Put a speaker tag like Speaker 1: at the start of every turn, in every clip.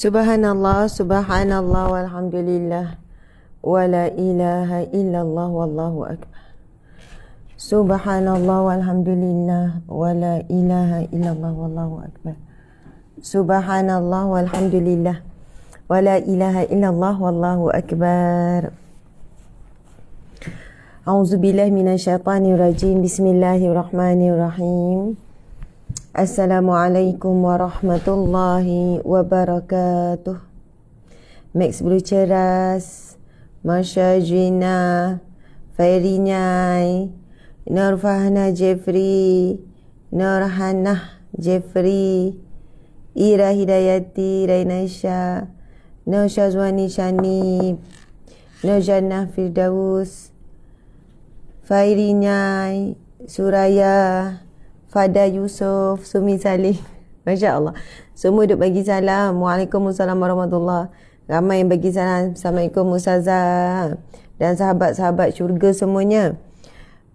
Speaker 1: Subhanallah, subhanallah, walhamdulillah, wa la ilaha illallah, wallahu akbar. Subhanallah, walhamdulillah, wa la ilaha illallah, wallahu akbar. Subhanallah, walhamdulillah, wa la ilaha illallah, wallahu akbar. A'udzubillahi minasyaitanirrajim. Bismillahirrahmanirrahim. Assalamualaikum warahmatullahi wabarakatuh. Max Blue Ceras, Masya Jina, Fairi Nyai, Nur Fahna Jeffrey, Nur Hanah Jeffrey, Ira Hidayati Rainasha, Nur Syazwani Shanib, Nur Jannah Firdaus, Fairi Nyai, Suraya, Fada Yusof, Sumi Salih. Masya Allah. Semua duk bagi salam. Waalaikumsalam warahmatullahi. Ramai yang bagi salam. Assalamualaikum Ustazah. Dan sahabat-sahabat syurga semuanya.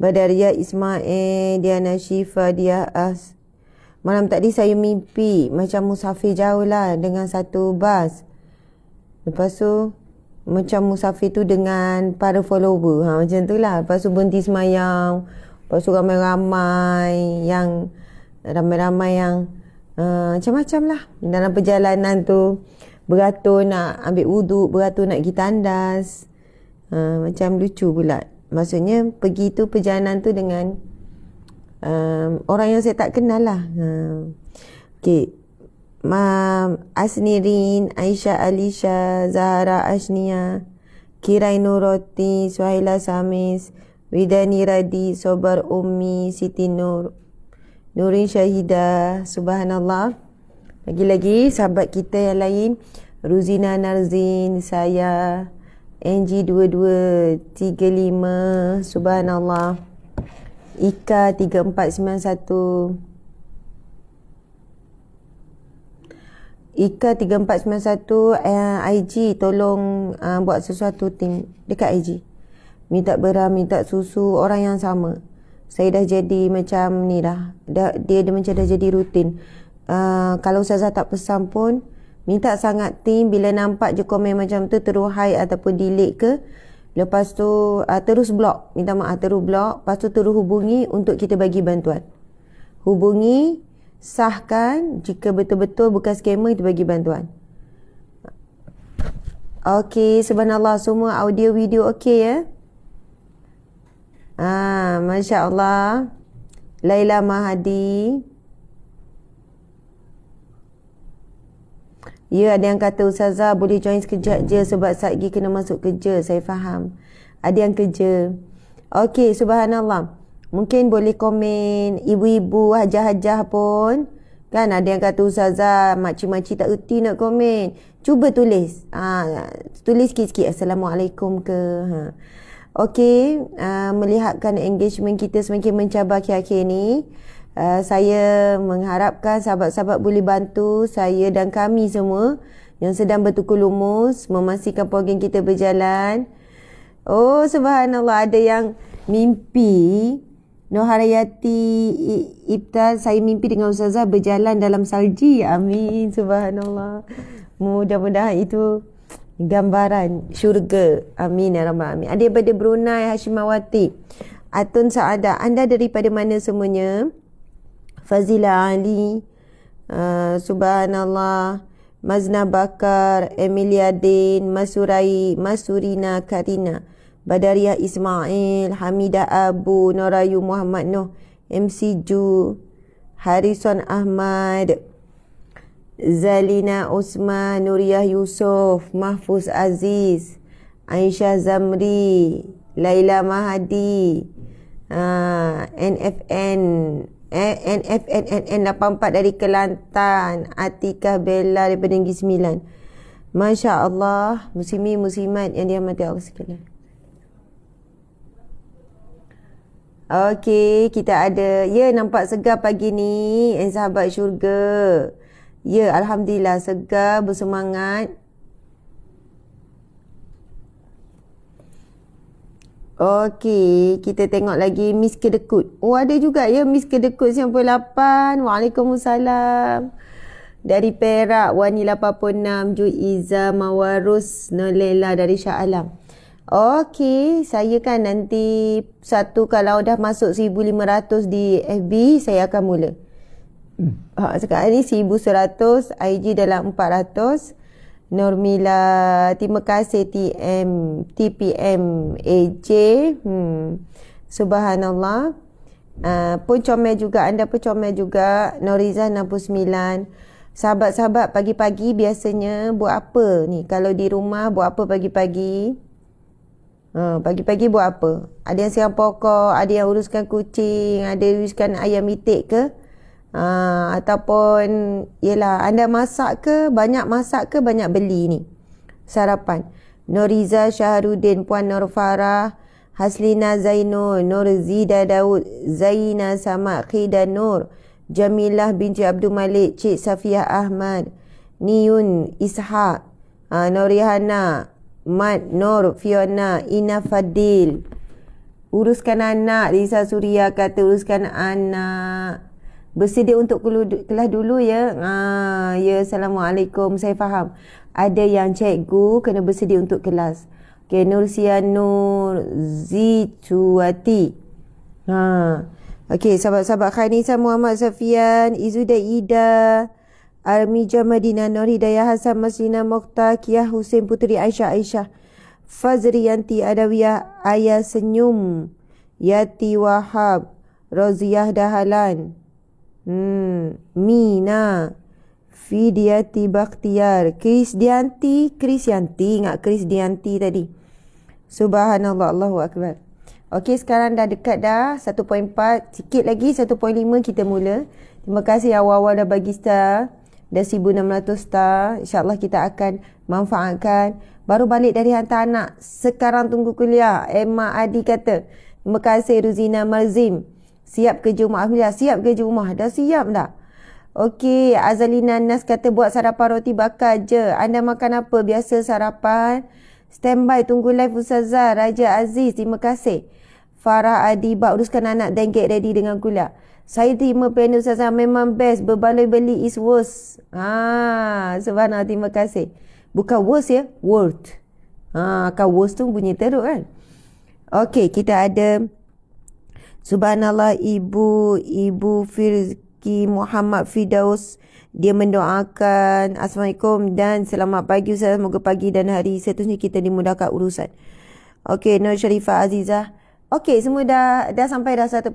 Speaker 1: Badaria Ismail, Diana Syifa, Dia As. Malam tadi saya mimpi macam musafir jauh lah dengan satu bas. Lepas tu macam musafir tu dengan para follower. Macam tu lah. Lepas tu berhenti semayang. Lepas tu ramai-ramai yang macam-macam lah. Dalam perjalanan tu beratur nak ambil wuduk, beratur nak pergi tandas. Macam lucu pula. Maksudnya pergi tu perjalanan tu dengan orang yang saya tak kenal lah. Okay. Asnirin, Aisyah Alisha, Zahara Ashnia, Kirai Nuroti, Suhaila Samis, Widani Radi, Sobar Ummi, Siti Nur, Nurin Syahidah. Subhanallah. Lagi-lagi sahabat kita yang lain, Ruzina Narzin, saya, NG2235, Subhanallah, Ika 3491, Ika 3491, IG tolong buat sesuatu tim dekat IG. Minta beram, minta susu, orang yang sama. Saya dah jadi macam ni dah. Dia macam dah jadi rutin. Kalau Ustazah tak pesan pun, minta sangat tim. Bila nampak je komen macam tu, terus hide ataupun delete ke. Lepas tu terus block. Minta maaf, terus block. Lepas tu terus hubungi untuk kita bagi bantuan. Hubungi, sahkan. Jika betul-betul bukan scammer, kita bagi bantuan. Okey, subhanallah. Semua audio video okey ya. Masya Allah. Laila Mahadi. Ya, ada yang kata Ustazah boleh join sekejap je sebab saat lagi kena masuk kerja. Saya faham. Ada yang kerja. Okey, subhanallah. Mungkin boleh komen ibu-ibu, hajah-hajah pun. Kan ada yang kata Ustazah makcik-makcik tak erti nak komen. Cuba tulis. Tulis sikit-sikit. Assalamualaikum ke. Okey, melihatkan engagement kita semakin mencabar akhir-akhir ni, saya mengharapkan sahabat-sahabat boleh bantu saya dan kami semua yang sedang bertukar lumus memastikan program kita berjalan. Oh, subhanallah, ada yang mimpi. Nur Harayati Ibtal, saya mimpi dengan Ustazah berjalan dalam salji. Amin, subhanallah. Mudah-mudahan itu gambaran syurga. Amin ya rabbal alamin. Ada daripada Brunei, Hashimawati, Atun Saadah. Anda daripada mana semuanya? Fazila Ali, subhanallah, Mazna Bakar, Emilia Din, Masurina Karina, Badaria Ismail, Hamidah Abu, Norayu Muhammad Noh, MC Ju, Harrison Ahmad, Zalina Osman, Nuriyah Yusof, Mahfuz Aziz, Aisyah Zamri, Laila Mahadi, NFN 84 dari Kelantan, Atikah Bella daripada Negeri Sembilan. Masya Allah, muslimin muslimat yang dirahmati Allah sekalian. Okey, kita ada. Ya, nampak segar pagi ni, sahabat syurga. Ya, alhamdulillah segar, bersemangat. Okey, kita tengok lagi Miss Kedekut. Oh, ada juga ya Miss Kedekut 98. Waalaikumsalam. Dari Perak, Wani 86, Juiza Mawarus Nolela dari Shah Alam. Okey, saya kan nanti kalau dah masuk 1500 di FB, saya akan mula. Sekarang ni 1100, IG dalam 400. Normila, terima kasih TPM AJ. Subhanallah. Pun comel juga, anda pun comel juga. Noriza 69. Sahabat-sahabat pagi-pagi biasanya buat apa ni? Kalau di rumah buat apa pagi-pagi? Pagi-pagi buat apa? Ada yang siram pokok, ada yang uruskan kucing, ada yang uruskan ayam itik ke? Ataupun yelah, anda masak ke, banyak beli ni sarapan. Noriza Syahrudin, Puan Nur Farah, Haslina Zainul, Nur Zida Daud, Zaina Sama Khida Nur, Jamilah binti Abdul Malik, Cik Safiah Ahmad, Niun Ishaq, Norihana, Mat Nur, Fiona, Ina Fadil. Uruskan anak, Risa Suria kata uruskan anak. Bersedia untuk kelas dulu ya. Ya, Assalamualaikum. Saya faham. Ada yang cikgu kena bersedia untuk kelas. Okay, Nursia Nur Zituati. Okay, sahabat-sahabat Khainisa Muhammad Safian, Izuda Ida, Armija Madinah, Nur Hidayah Hasan, Maslina Mokhtar, Kia Hussein Puteri Aisyah, Fazriyanti Adawiyah, Ayah Senyum, Yati Wahab, Roziah Dahalan, Mina, Fidiati Bakhtiar, Krisdianti, ingat Krisdianti tadi. Subhanallah, Allahu Akbar. Okey, sekarang dah dekat dah 1.4, sikit lagi 1.5 kita mula. Terima kasih awal-awal dah bagi star, dah 1600 star. InsyaAllah kita akan manfaatkan. Baru balik dari hantar anak, sekarang tunggu kuliah. Emma Adi kata, terima kasih. Ruzina Marzim, siap kerja rumah. Alhamdulillah, siap kerja rumah. Dah siap dah. Okey, Azalina Nas kata buat sarapan roti bakar je. Anda makan apa? Biasa sarapan. Standby tunggu live Ustazah. Raja Aziz, terima kasih. Farah Adiba, uruskan anak dan get ready dengan kuliah. Saya terima panel Ustazah, memang best. Berbaloi beli is worst. Subhanallah, terima kasih. Bukan worst ya, worth. Kan worst tu bunyi teruk kan. Okey, kita ada Subhanallah, Ibu Firzki Muhammad Fidaus. Dia mendoakan Assalamualaikum dan selamat pagi Ustaz. Semoga pagi dan hari seterusnya kita dimudahkan urusan. Okey, Nur Sharifah Azizah. Okey, semua dah sampai dah 1.5,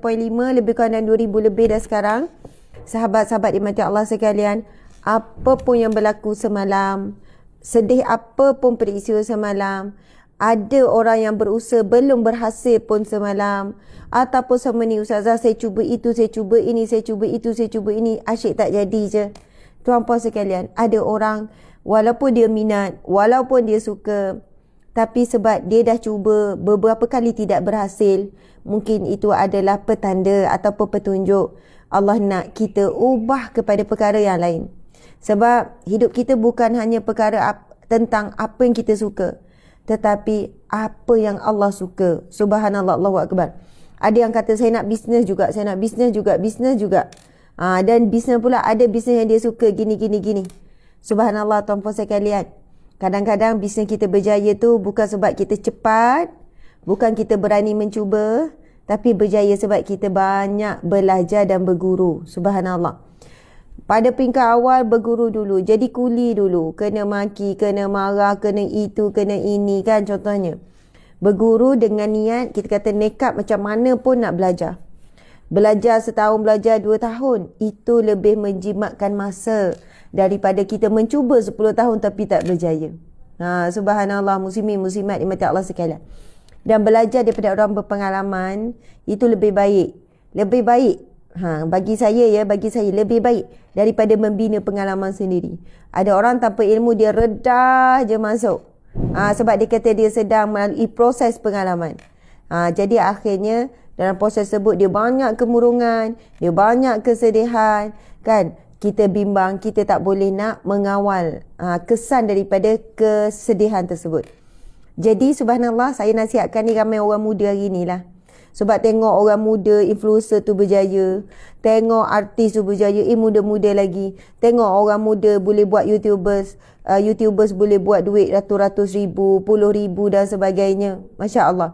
Speaker 1: lebih kurang dan 2000 lebih dah sekarang. Sahabat-sahabat dimati Allah sekalian, apa pun yang berlaku semalam, sedih apa pun peristiwa semalam, ada orang yang berusaha belum berhasil pun semalam, ataupun sama ni Ustazah, saya cuba itu, saya cuba ini, saya cuba itu, saya cuba ini, asyik tak jadi je. Tuan-puan sekalian, ada orang walaupun dia minat, walaupun dia suka, tapi sebab dia dah cuba beberapa kali tidak berhasil, mungkin itu adalah petanda ataupun petunjuk Allah nak kita ubah kepada perkara yang lain. Sebab hidup kita bukan hanya perkara tentang apa yang kita suka, tetapi apa yang Allah suka. Subhanallah, Allahu Akbar. Ada yang kata saya nak bisnes juga, saya nak bisnes juga. Dan bisnes pula ada bisnes yang dia suka gini. Subhanallah, tuan-puan sekalian. Kadang-kadang bisnes kita berjaya tu bukan sebab kita cepat, bukan kita berani mencuba, tapi berjaya sebab kita banyak belajar dan berguru. Subhanallah. Pada peringkat awal berguru dulu, jadi kuli dulu, kena maki, kena marah, kena itu, kena ini kan contohnya. Berguru dengan niat, kita kata nekat macam mana pun nak belajar. Belajar setahun, belajar 2 tahun, itu lebih menjimatkan masa daripada kita mencuba 10 tahun tapi tak berjaya. Subhanallah, muslimin muslimat dimati Allah sekalian. Dan belajar daripada orang berpengalaman itu lebih baik. Bagi saya lebih baik daripada membina pengalaman sendiri. Ada orang tanpa ilmu dia redah je masuk. Sebab dia kata dia sedang melalui proses pengalaman. Jadi akhirnya dalam proses tersebut dia banyak kemurungan, dia banyak kesedihan, kan? Kita bimbang, kita tak boleh nak mengawal kesan daripada kesedihan tersebut. Jadi subhanallah, saya nasihatkan ni ramai orang muda hari ni lah. Sebab tengok orang muda, influencer tu berjaya. Tengok artis tu berjaya. Muda-muda lagi. Tengok orang muda boleh buat YouTubers. YouTubers boleh buat duit ratus-ratus ribu, puluh ribu dan sebagainya. Masya Allah.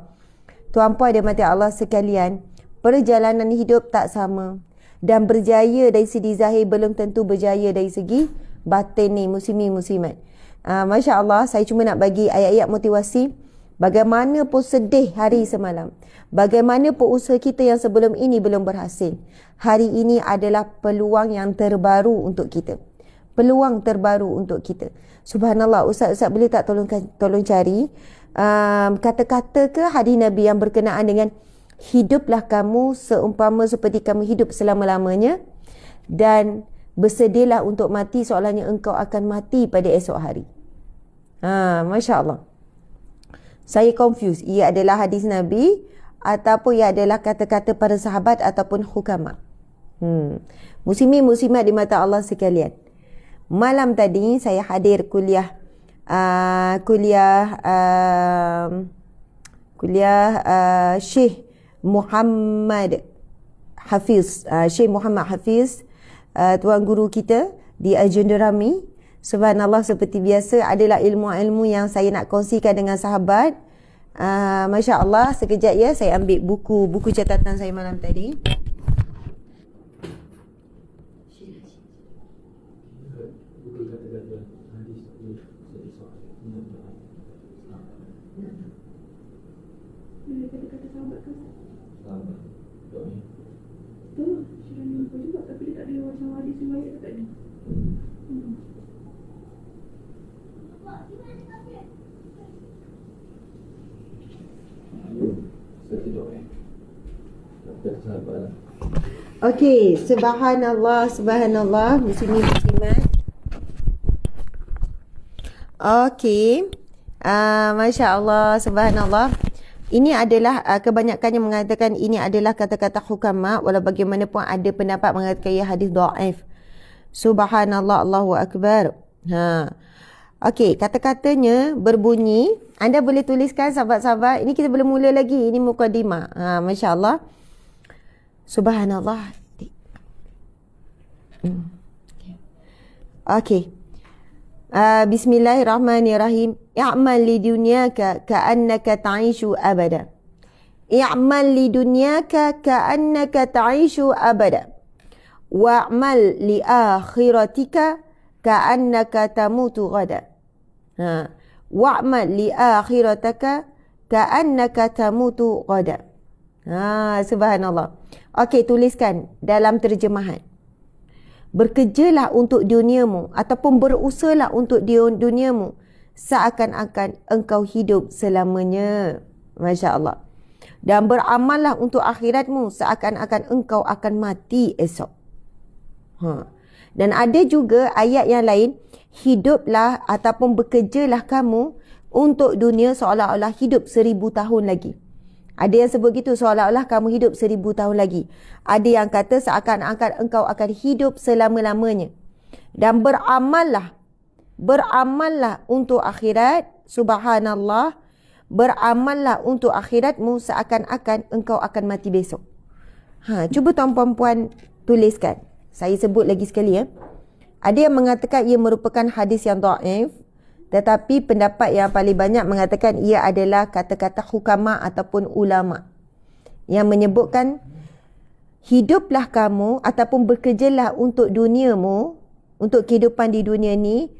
Speaker 1: Tuan-puan dan mati Allah sekalian, perjalanan hidup tak sama. Dan berjaya dari segi zahir belum tentu berjaya dari segi batin ni, muslimin-muslimat. Masya Allah, saya cuma nak bagi ayat-ayat motivasi. Bagaimana pun sedih hari semalam, bagaimana pun usaha kita yang sebelum ini belum berhasil, hari ini adalah peluang yang terbaru untuk kita. Peluang terbaru untuk kita. Subhanallah, Ustaz boleh tak tolong cari kata-kata ke hadis Nabi yang berkenaan dengan hiduplah kamu seumpama seperti kamu hidup selama-lamanya dan bersedialah untuk mati seolahnya engkau akan mati pada esok hari. Masya Allah. Saya confuse, ia adalah hadis Nabi ataupun ia adalah kata-kata para sahabat ataupun hukama. Muslimin muslimat di mata Allah sekalian. Malam tadi saya hadir kuliah Syekh Muhammad Hafiz, Syekh Muhammad Hafiz, tuan guru kita di Agenda Rami. Subhanallah, seperti biasa adalah ilmu-ilmu yang saya nak kongsikan dengan sahabat. Masya Allah, sekejap ya, saya ambil buku catatan saya malam tadi. Okey, subhanallah, muslimin muslimat. Okey. Masya Allah, subhanallah. Ini adalah kebanyakan yang mengatakan ini adalah kata-kata hukama, walau bagaimanapun ada pendapat mengatakan ia hadis dhaif. Subhanallah, Allahu akbar. Okey, kata-katanya berbunyi, anda boleh tuliskan sahabat-sahabat. Ini kita belum mula lagi, ini mukadimah. Masya Allah. Subhanallah. Okey. Bismillahirrahmanirrahim. I'mal li dunyaka ka'annaka ta'ishu abada. I'mal li dunyaka ka'annaka ta'ishu abada. Wa'mal li akhiratika ka'annaka tamutu ghada. Wa'mal li akhirataka ka'annaka tamutu ghada. Subhanallah. Okey, tuliskan dalam terjemahan. Berkerjalah untuk duniamu ataupun berusahalah untuk duniamu seakan-akan engkau hidup selamanya. Masya Allah. Dan beramallah untuk akhiratmu seakan-akan engkau akan mati esok. Dan ada juga ayat yang lain, hiduplah ataupun bekerjalah kamu untuk dunia seolah-olah hidup 1000 tahun lagi. Ada yang sebut gitu, seolah-olah kamu hidup 1000 tahun lagi. Ada yang kata seakan-akan engkau akan hidup selama-lamanya. Dan beramallah untuk akhirat. Subhanallah. Beramallah untuk akhiratmu seakan-akan engkau akan mati besok. Cuba tuan-puan puan tuliskan. Saya sebut lagi sekali ya. Ada yang mengatakan ia merupakan hadis yang dhaif. Tetapi pendapat yang paling banyak mengatakan ia adalah kata-kata hukama ataupun ulama yang menyebutkan hiduplah kamu ataupun bekerjalah untuk duniamu, untuk kehidupan di dunia ni,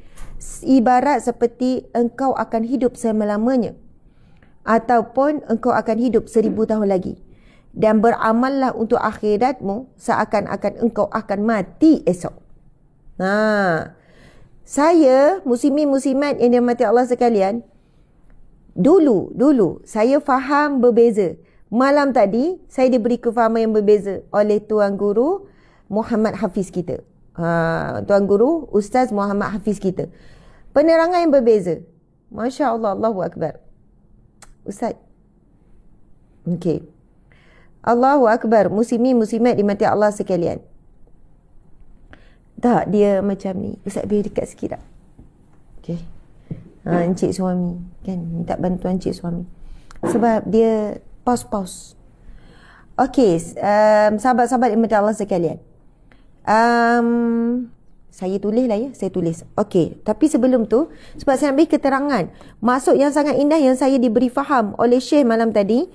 Speaker 1: ibarat seperti engkau akan hidup selama-lamanya ataupun engkau akan hidup 1000 tahun lagi. Dan beramallah untuk akhiratmu seakan-akan engkau akan mati esok. Saya, muslimin muslimat yang dirahmati Allah sekalian, dulu saya faham berbeza. Malam tadi saya diberi kefahaman yang berbeza oleh tuan guru Muhammad Hafiz kita. Tuan guru Ustaz Muhammad Hafiz kita. Penerangan yang berbeza. Masya Allah, Allahu Akbar. Ustaz. Okey. Allahu Akbar. Muslimin muslimat dimati Allah sekalian. Tak, dia macam ni. Ustaz boleh dekat sikit tak? Okey. Encik suami kan, minta bantuan encik suami sebab dia pause. Okey, sahabat-sahabat yang Allah sekalian, saya tulis lah ya, saya tulis. Okey, tapi sebelum tu, sebab saya ambil keterangan maksud yang sangat indah yang saya diberi faham oleh Syekh malam tadi.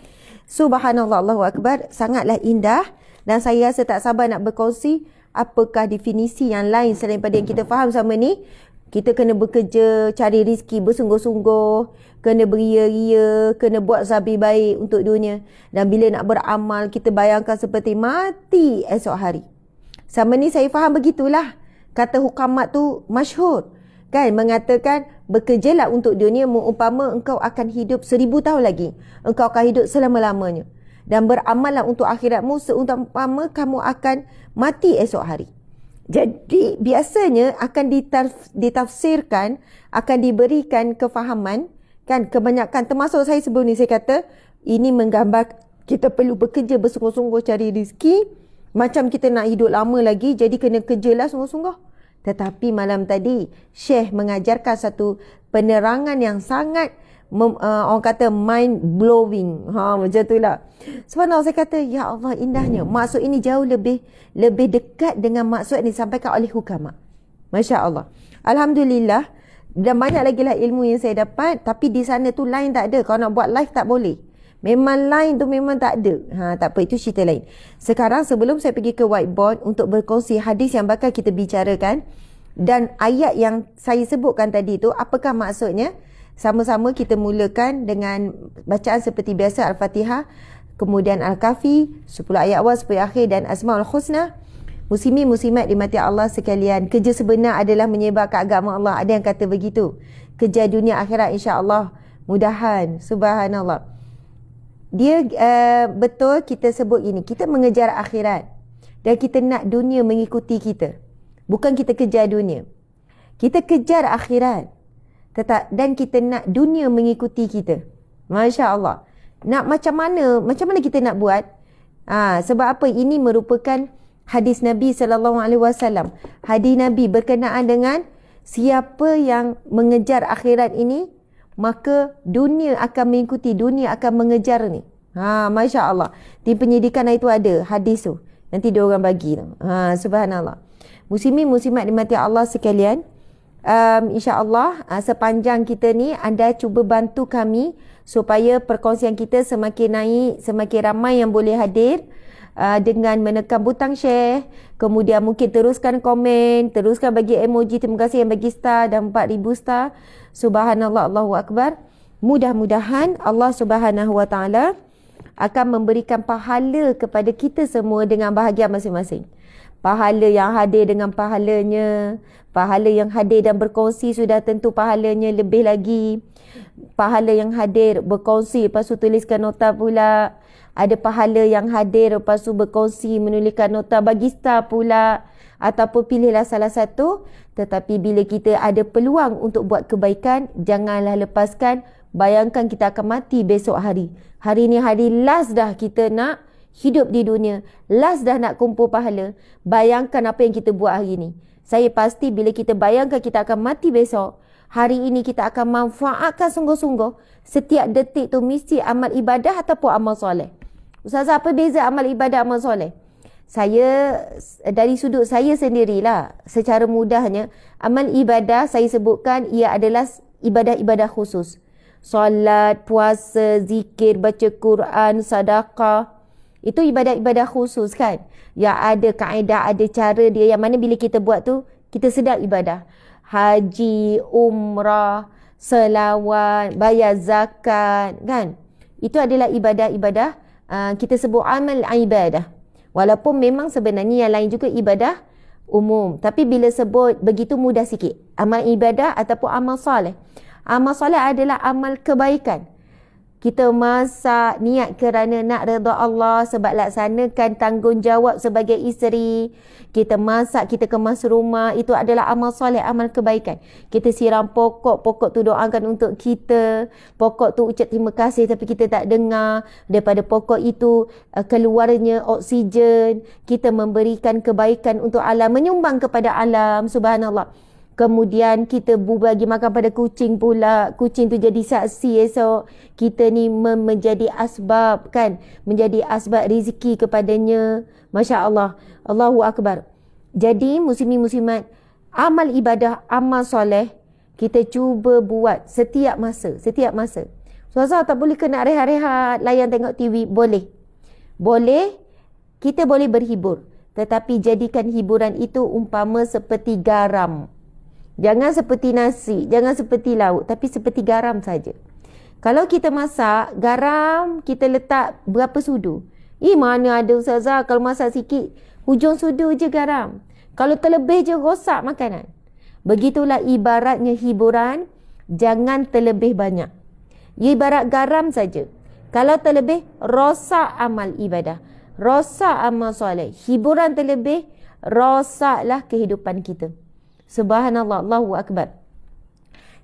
Speaker 1: Subhanallah, Allahu Akbar, sangatlah indah. Dan saya rasa tak sabar nak berkongsi apakah definisi yang lain selain pada yang kita faham sama ni. Kita kena bekerja, cari rezeki bersungguh-sungguh, kena beria-ria, kena buat zabi baik untuk dunia. Dan bila nak beramal, kita bayangkan seperti mati esok hari. Sama ni saya faham begitulah. Kata hukamat tu masyhur. Kan, mengatakan bekerjalah untuk dunia mengumpama engkau akan hidup 1000 tahun lagi. Engkau akan hidup selama-lamanya. Dan beramallah untuk akhiratmu seumpama kamu akan mati esok hari. Jadi biasanya akan ditafsirkan, akan diberikan kefahaman, kan, kebanyakan termasuk saya sebelum ni saya kata ini menggambar kita perlu bekerja bersungguh-sungguh cari rezeki, macam kita nak hidup lama lagi, jadi kena kerjalah sungguh-sungguh. Tetapi malam tadi Syekh mengajarkan satu penerangan yang sangat orang kata mind blowing. Macam itulah. Subhanallah, saya kata ya Allah indahnya. Maksud ini jauh lebih dekat dengan maksud yang disampaikan oleh hukama. Masya Allah. Alhamdulillah. Dan banyak lagi lah ilmu yang saya dapat. Tapi di sana tu line tak ada. Kalau nak buat live tak boleh. Memang line tu memang tak ada. Tak apa, itu cerita lain. Sekarang sebelum saya pergi ke whiteboard untuk berkongsi hadis yang bakal kita bicarakan dan ayat yang saya sebutkan tadi tu, apakah maksudnya? Sama-sama kita mulakan dengan bacaan seperti biasa Al-Fatihah, kemudian Al-Kafi, 10 ayat awal sampai akhir dan Asmaul Husna. Muslimin muslimat dimati Allah sekalian, kerja sebenar adalah menyebarkan agama Allah. Ada yang kata begitu. Kerja dunia akhirat insya-Allah. Mudahan. Subhanallah. Dia betul kita sebut ini. Kita mengejar akhirat dan kita nak dunia mengikuti kita. Bukan kita kejar dunia. Kita kejar akhirat. Dan kita nak dunia mengikuti kita. Masya Allah. Nak macam mana kita nak buat? Sebab apa? Ini merupakan hadis Nabi SAW. Hadis Nabi berkenaan dengan siapa yang mengejar akhirat ini, maka dunia akan mengikuti, dunia akan mengejar ni. Masya Allah. Di penyidikan itu ada hadis tu. Nanti dia orang bagi tu. Subhanallah. Muslimin muslimat dimati Allah sekalian. InsyaAllah sepanjang kita ni anda cuba bantu kami supaya perkongsian kita semakin naik, semakin ramai yang boleh hadir dengan menekan butang share, kemudian mungkin teruskan komen, teruskan bagi emoji terima kasih yang bagi star dan 4000 star. Subhanallah, Allahu Akbar. Mudah-mudahan Allah Subhanahu Wa Taala akan memberikan pahala kepada kita semua dengan bahagian masing-masing. Pahala yang hadir dengan pahalanya, pahala yang hadir dan berkongsi sudah tentu pahalanya lebih lagi. Pahala yang hadir berkongsi lepas tu tuliskan nota pula. Ada pahala yang hadir lepas tu berkongsi menuliskan nota bagi star pula. Ataupun pilihlah salah satu. Tetapi bila kita ada peluang untuk buat kebaikan, janganlah lepaskan. Bayangkan kita akan mati besok hari. Hari ni hari last dah kita nak hidup di dunia. Last dah nak kumpul pahala. Bayangkan apa yang kita buat hari ni. Saya pasti bila kita bayangkan kita akan mati besok, hari ini kita akan manfaatkan sungguh-sungguh. Setiap detik tu mesti amal ibadah ataupun amal soleh. Ustazah, apa beza amal ibadah amal soleh? Saya dari sudut saya sendirilah, secara mudahnya, amal ibadah saya sebutkan ia adalah ibadah-ibadah khusus. Solat, puasa, zikir, baca Quran, sedekah. Itu ibadah-ibadah khusus kan. Yang ada kaedah, ada cara dia. Yang mana bila kita buat tu, kita sedar ibadah. Haji, umrah, selawat, bayar zakat kan. Itu adalah ibadah-ibadah. Kita sebut amal ibadah. Walaupun memang sebenarnya yang lain juga ibadah umum. Tapi bila sebut begitu mudah sikit. Amal ibadah ataupun amal soleh. Amal soleh adalah amal kebaikan. Kita masak niat kerana nak redha Allah sebab laksanakan tanggungjawab sebagai isteri. Kita masak, kita kemas rumah. Itu adalah amal soleh, amal kebaikan. Kita siram pokok, pokok tu doakan untuk kita. Pokok tu ucap terima kasih tapi kita tak dengar. Daripada pokok itu keluarnya oksigen. Kita memberikan kebaikan untuk alam, menyumbang kepada alam. Subhanallah. Kemudian kita bagi makan pada kucing pula. Kucing tu jadi saksi esok. Kita ni menjadi asbab kan. Menjadi asbab rezeki kepadanya. Masya Allah. Allahu Akbar. Jadi muslimin muslimat, amal ibadah, amal soleh, kita cuba buat setiap masa. Setiap masa. Ustazah tak boleh kena rehat-rehat, layan tengok TV. Boleh. Boleh. Kita boleh berhibur. Tetapi jadikan hiburan itu umpama seperti garam. Jangan seperti nasi, jangan seperti lauk, tapi seperti garam saja. Kalau kita masak, garam kita letak berapa sudu? Mana ada ustazah, kalau masak sikit, hujung sudu je garam. Kalau terlebih je rosak makanan. Begitulah ibaratnya hiburan, jangan terlebih banyak. Ibarat garam saja. Kalau terlebih, rosak amal ibadah. Rosak amal soleh. Hiburan terlebih, rosaklah kehidupan kita. Subhanallah, Allahu Akbar.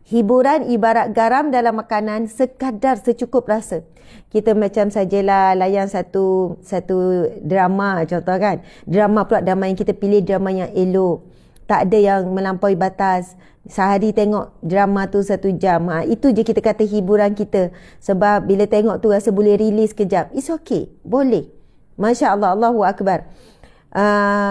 Speaker 1: Hiburan ibarat garam dalam makanan, sekadar secukup rasa. Kita macam sajalah layan satu drama contoh kan. Drama pula drama yang kita pilih drama yang elok. Tak ada yang melampaui batas. Sehari tengok drama tu 1 jam. Itu je kita kata hiburan kita. Sebab bila tengok tu rasa boleh release kejap. It's okay. Boleh. Masya Allah. Allahu Akbar.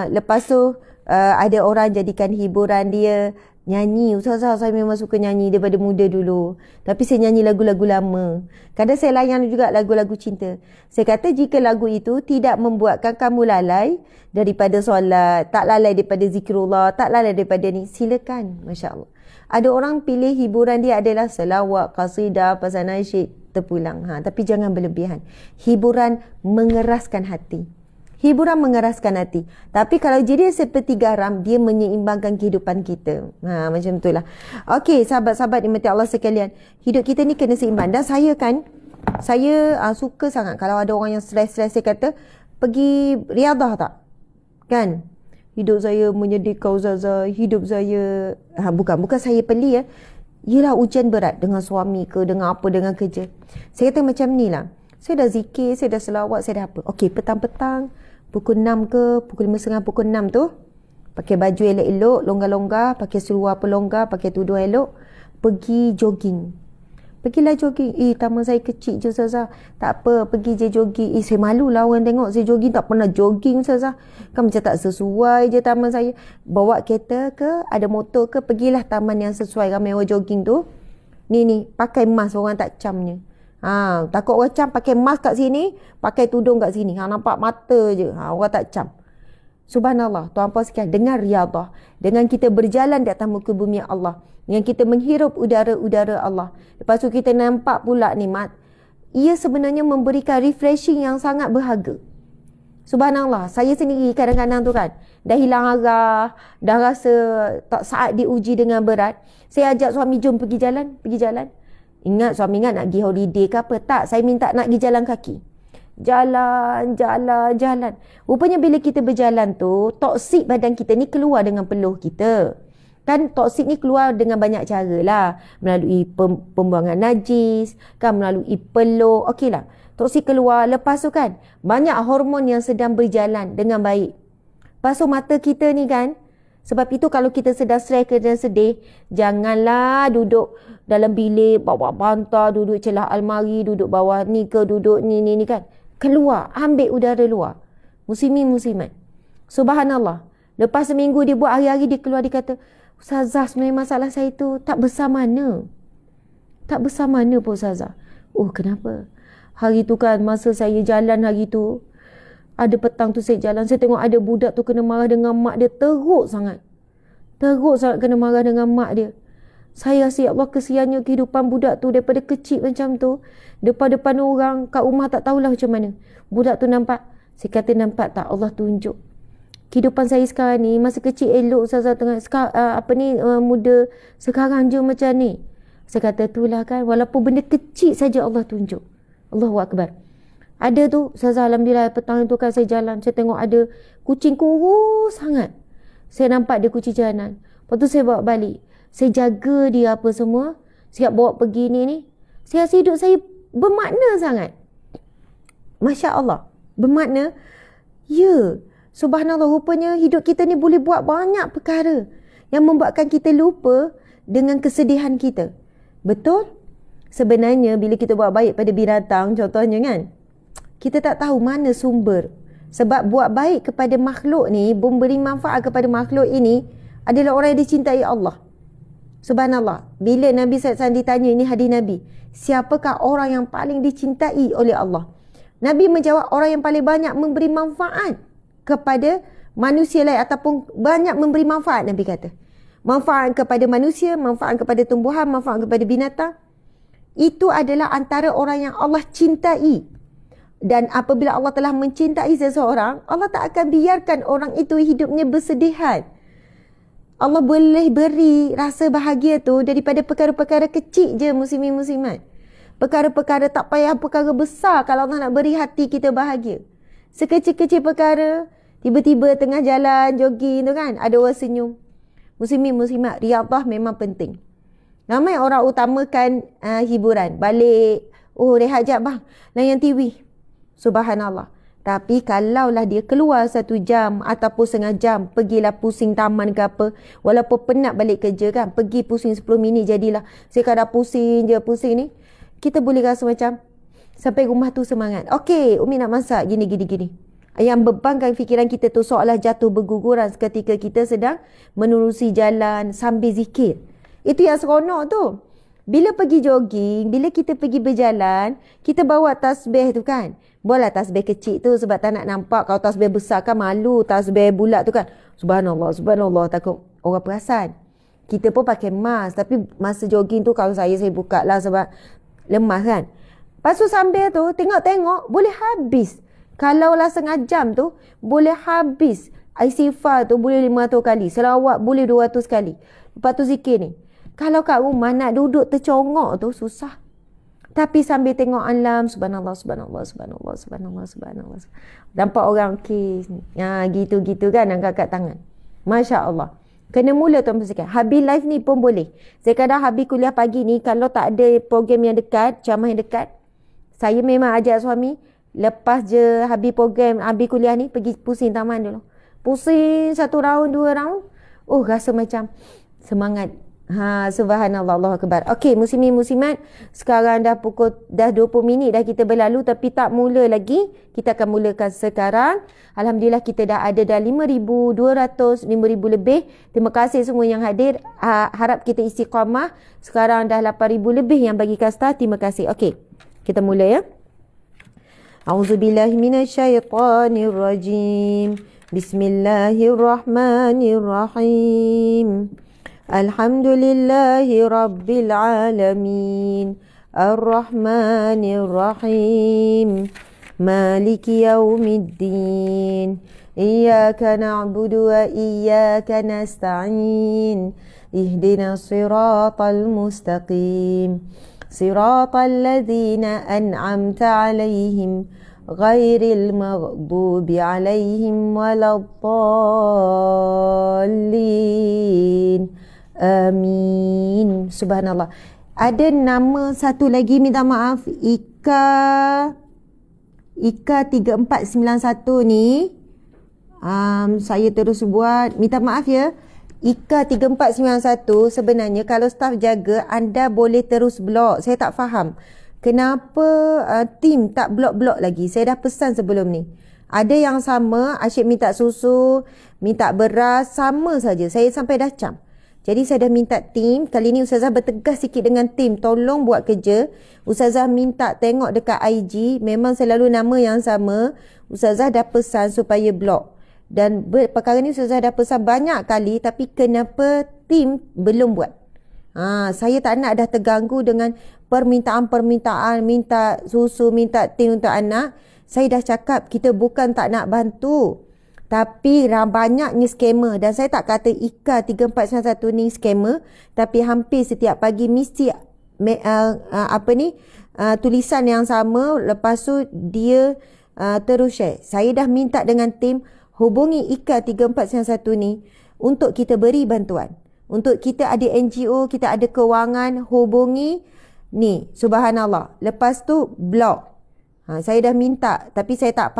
Speaker 1: Lepas tu ada orang jadikan hiburan dia nyanyi. Ustazah, saya memang suka nyanyi daripada muda dulu. Tapi saya nyanyi lagu-lagu lama. Kadang saya layan juga lagu-lagu cinta. Saya kata jika lagu itu tidak membuatkan kamu lalai daripada solat, tak lalai daripada zikrullah, tak lalai daripada ni, silakan. Masya Allah. Ada orang pilih hiburan dia adalah selawat, qasidah, pasal nasyid, terpulang. Tapi jangan berlebihan. Hiburan mengeraskan hati. Hiburan mengeraskan hati. Tapi kalau jadi seperti garam, dia menyeimbangkan kehidupan kita. Macam itulah. Okey, sahabat-sahabat dimati Allah sekalian. Hidup kita ni kena seimbang. Dan saya suka sangat kalau ada orang yang stres-stres, saya kata, pergi riadah tak? Kan? Hidup saya menyedihkan Ustazah. Hidup saya... bukan saya peli ya. Yelah ujian berat dengan suami ke, dengan apa, dengan kerja. Saya kata macam ni lah. Saya dah zikir, saya dah selawat, saya dah apa. Okey, petang-petang, pukul 6 ke, pukul 5.30, pukul 6 tu, pakai baju elok-elok, longgar-longgar, pakai seluar pelonggar, pakai tudung elok, pergi jogging. Pergilah jogging. Taman saya kecil je Ustazah. Tak apa, pergi je jogging. Saya malu lah orang tengok saya jogging, tak pernah jogging Ustazah. Kan macam tak sesuai je taman saya. Bawa kereta ke, ada motor ke, pergilah taman yang sesuai ramai orang jogging tu. Ni, pakai mask, orang tak camnya. Takut orang cam, pakai mask kat sini, pakai tudung kat sini. Nampak mata je. Orang tak cam. Subhanallah. Tuan-puan sekalian, dengan riadah, dengan kita berjalan di atas muka bumi Allah, dengan kita menghirup udara-udara Allah. Lepas tu kita nampak pula nikmat. Ia sebenarnya memberikan refreshing yang sangat berharga. Subhanallah. Saya sendiri kadang-kadang tu kan, dah hilang arah, dah rasa tak saat diuji dengan berat. Saya ajak suami, jom pergi jalan. Ingat suami ingat nak pergi holiday ke apa. Tak, saya minta nak pergi jalan kaki. Jalan. Rupanya bila kita berjalan tu, toksik badan kita ni keluar dengan peluh kita. Kan toksik ni keluar dengan banyak cara lah. Melalui pembuangan najis, kan, melalui peluh. Okey lah. Toksik keluar. Lepas tu kan, banyak hormon yang sedang berjalan dengan baik. Lepas tu mata kita ni kan, sebab itu kalau kita sedang stres dan sedih, janganlah duduk dalam bilik, bawa bantal, duduk celah almari, duduk bawah ni ke, duduk ni kan. Keluar, ambil udara luar. Muslimin muslimat. Subhanallah. Lepas seminggu dia buat, hari-hari dia keluar, dia kata, Ustazah, sebenarnya masalah saya tu tak bersamana. Tak bersamana pun Ustazah. Oh, kenapa? Hari tu kan, masa saya jalan hari tu, ada petang tu saya jalan, saya tengok ada budak tu kena marah dengan mak dia. Teruk sangat kena marah dengan mak dia. Saya rasa, ya Allah, kesiannya kehidupan budak tu daripada kecil macam tu. Depan-depan orang, kat rumah tak tahulah macam mana. Budak tu nampak. Saya kata, nampak tak Allah tunjuk. Kehidupan saya sekarang ni, masa kecil elok Ustazah, tengah muda sekarang je macam ni. Saya kata, itulah kan, walaupun benda kecil saja Allah tunjuk. Allahu Akbar. Ada tu, Ustazah, alhamdulillah, petang tu kan saya jalan, saya tengok ada kucing kurus sangat. Saya nampak dia kucing jalanan. Lepas tu saya bawa balik. Saya jaga dia apa semua. Siap bawa pergi ni. Saya rasa hidup saya bermakna sangat. Masya Allah. Bermakna. Ya. Subhanallah, rupanya hidup kita ni boleh buat banyak perkara. yang membuatkan kita lupa dengan kesedihan kita. Betul? Sebenarnya bila kita buat baik pada binatang contohnya kan, kita tak tahu mana sumber. Sebab buat baik kepada makhluk ni, memberi manfaat kepada makhluk ini adalah orang yang dicintai Allah. Subhanallah. Bila Nabi SAW ditanya, ini hadis Nabi, siapakah orang yang paling dicintai oleh Allah? Nabi menjawab, orang yang paling banyak memberi manfaat kepada manusia lain ataupun banyak memberi manfaat, Nabi kata. Manfaat kepada manusia, manfaat kepada tumbuhan, manfaat kepada binatang. Itu adalah antara orang yang Allah cintai. Dan apabila Allah telah mencintai seseorang, Allah tak akan biarkan orang itu hidupnya bersedihan. Allah boleh beri rasa bahagia tu daripada perkara-perkara kecil je muslimin-muslimat. Perkara-perkara tak payah perkara besar kalau Allah nak beri hati kita bahagia. Sekecil-kecil perkara, tiba-tiba tengah jalan, jogging tu kan, ada orang senyum. Muslimin-muslimat, riyadhah memang penting. Ramai orang utamakan hiburan. Balik, oh rehat jap bang, layan TV. Subhanallah. Tapi kalaulah dia keluar 1 jam ataupun setengah jam, pergilah pusing taman ke apa, walaupun penat balik kerja kan, pergi pusing 10 minit jadilah. Sekadar pusing je, pusing ni. Kita boleh rasa macam sampai rumah tu semangat. Okey, Umi nak masak gini. Yang bebankan fikiran kita tu seolah jatuh berguguran ketika kita sedang menerusi jalan sambil zikir. Itu yang seronok tu. Bila pergi jogging, bila kita pergi berjalan, kita bawa tasbih tu kan. Boleh tasbih kecil tu sebab tak nak nampak. Kalau tasbih besar kan malu. Tasbih bulat tu kan, subhanallah, subhanallah, takut orang perasan. Kita pun pakai mask. Tapi masa jogging tu kalau saya buka lah sebab lemas kan. Lepas tu sambil tu tengok-tengok boleh habis. Kalau lah setengah jam tu boleh habis. Istighfar tu boleh 500 kali. Selawat boleh 200 kali. Lepas tu zikir ni. Kalau kat rumah nak duduk tercongok tu susah. Tapi sambil tengok alam, subhanallah, subhanallah, subhanallah, subhanallah, subhanallah. Nampak orang okey. Ya, gitu-gitu kan angkat-angkat tangan. Masya Allah. Kena mula tuan persikan. Habis live ni pun boleh. Saya kadang habis kuliah pagi ni, kalau tak ada program yang dekat, ceramah yang dekat, saya memang ajak suami, lepas je habis program, habis kuliah ni, pergi pusing taman dulu. Pusing 1 round, 2 round. Oh, rasa macam semangat. Subhanallah, Allahu Akbar. Okey, muslimin muslimat, sekarang dah 20 minit dah kita berlalu tapi tak mula lagi. Kita akan mulakan sekarang. Alhamdulillah kita dah ada dah 5,200, 5,000 lebih. Terima kasih semua yang hadir. Harap kita istiqamah. Sekarang dah 8,000 lebih yang bagi kasta. Terima kasih. Okey, kita mula ya. A'udzubillahi minasyaitonirrajim. Bismillahirrahmanirrahim. Alhamdulillahi Rabbil Alamin. Ar-Rahmanir-Rahim. Maliki Yawmiddin. Iyyaka na'budu wa iyyaka nasta'in. Ihdinas siratal mustaqim. Siratal ladzina an'amta 'alaihim ghairil maghdubi 'alaihim waladdallin. Amin. Subhanallah. Ada nama satu lagi, minta maaf, Ika 3491 ni. Saya terus buat, minta maaf ya. Ika 3491 sebenarnya kalau staf jaga anda boleh terus blok. Saya tak faham kenapa tim tak blok-blok lagi. Saya dah pesan sebelum ni. Ada yang sama, asyik minta susu, minta beras, sama saja. Saya sampai dah cam. Jadi saya dah minta tim, kali ni Ustazah bertegas sikit dengan tim, tolong buat kerja. Ustazah minta tengok dekat IG, memang selalu nama yang sama. Ustazah dah pesan supaya blok. Dan perkara ni Ustazah dah pesan banyak kali, tapi kenapa tim belum buat? Saya tak nak dah terganggu dengan permintaan-permintaan, minta susu, minta tim untuk anak. Saya dah cakap kita bukan tak nak bantu, tapi banyaknya skamer. Dan saya tak kata Ika 3491 ni skamer, tapi hampir setiap pagi mesti tulisan yang sama. Lepas tu dia terus share. Saya dah minta dengan tim, hubungi Ika 3491 ni untuk kita beri bantuan. Untuk kita ada NGO, kita ada kewangan, hubungi ni. Subhanallah. Lepas tu blok. Saya dah minta tapi saya tak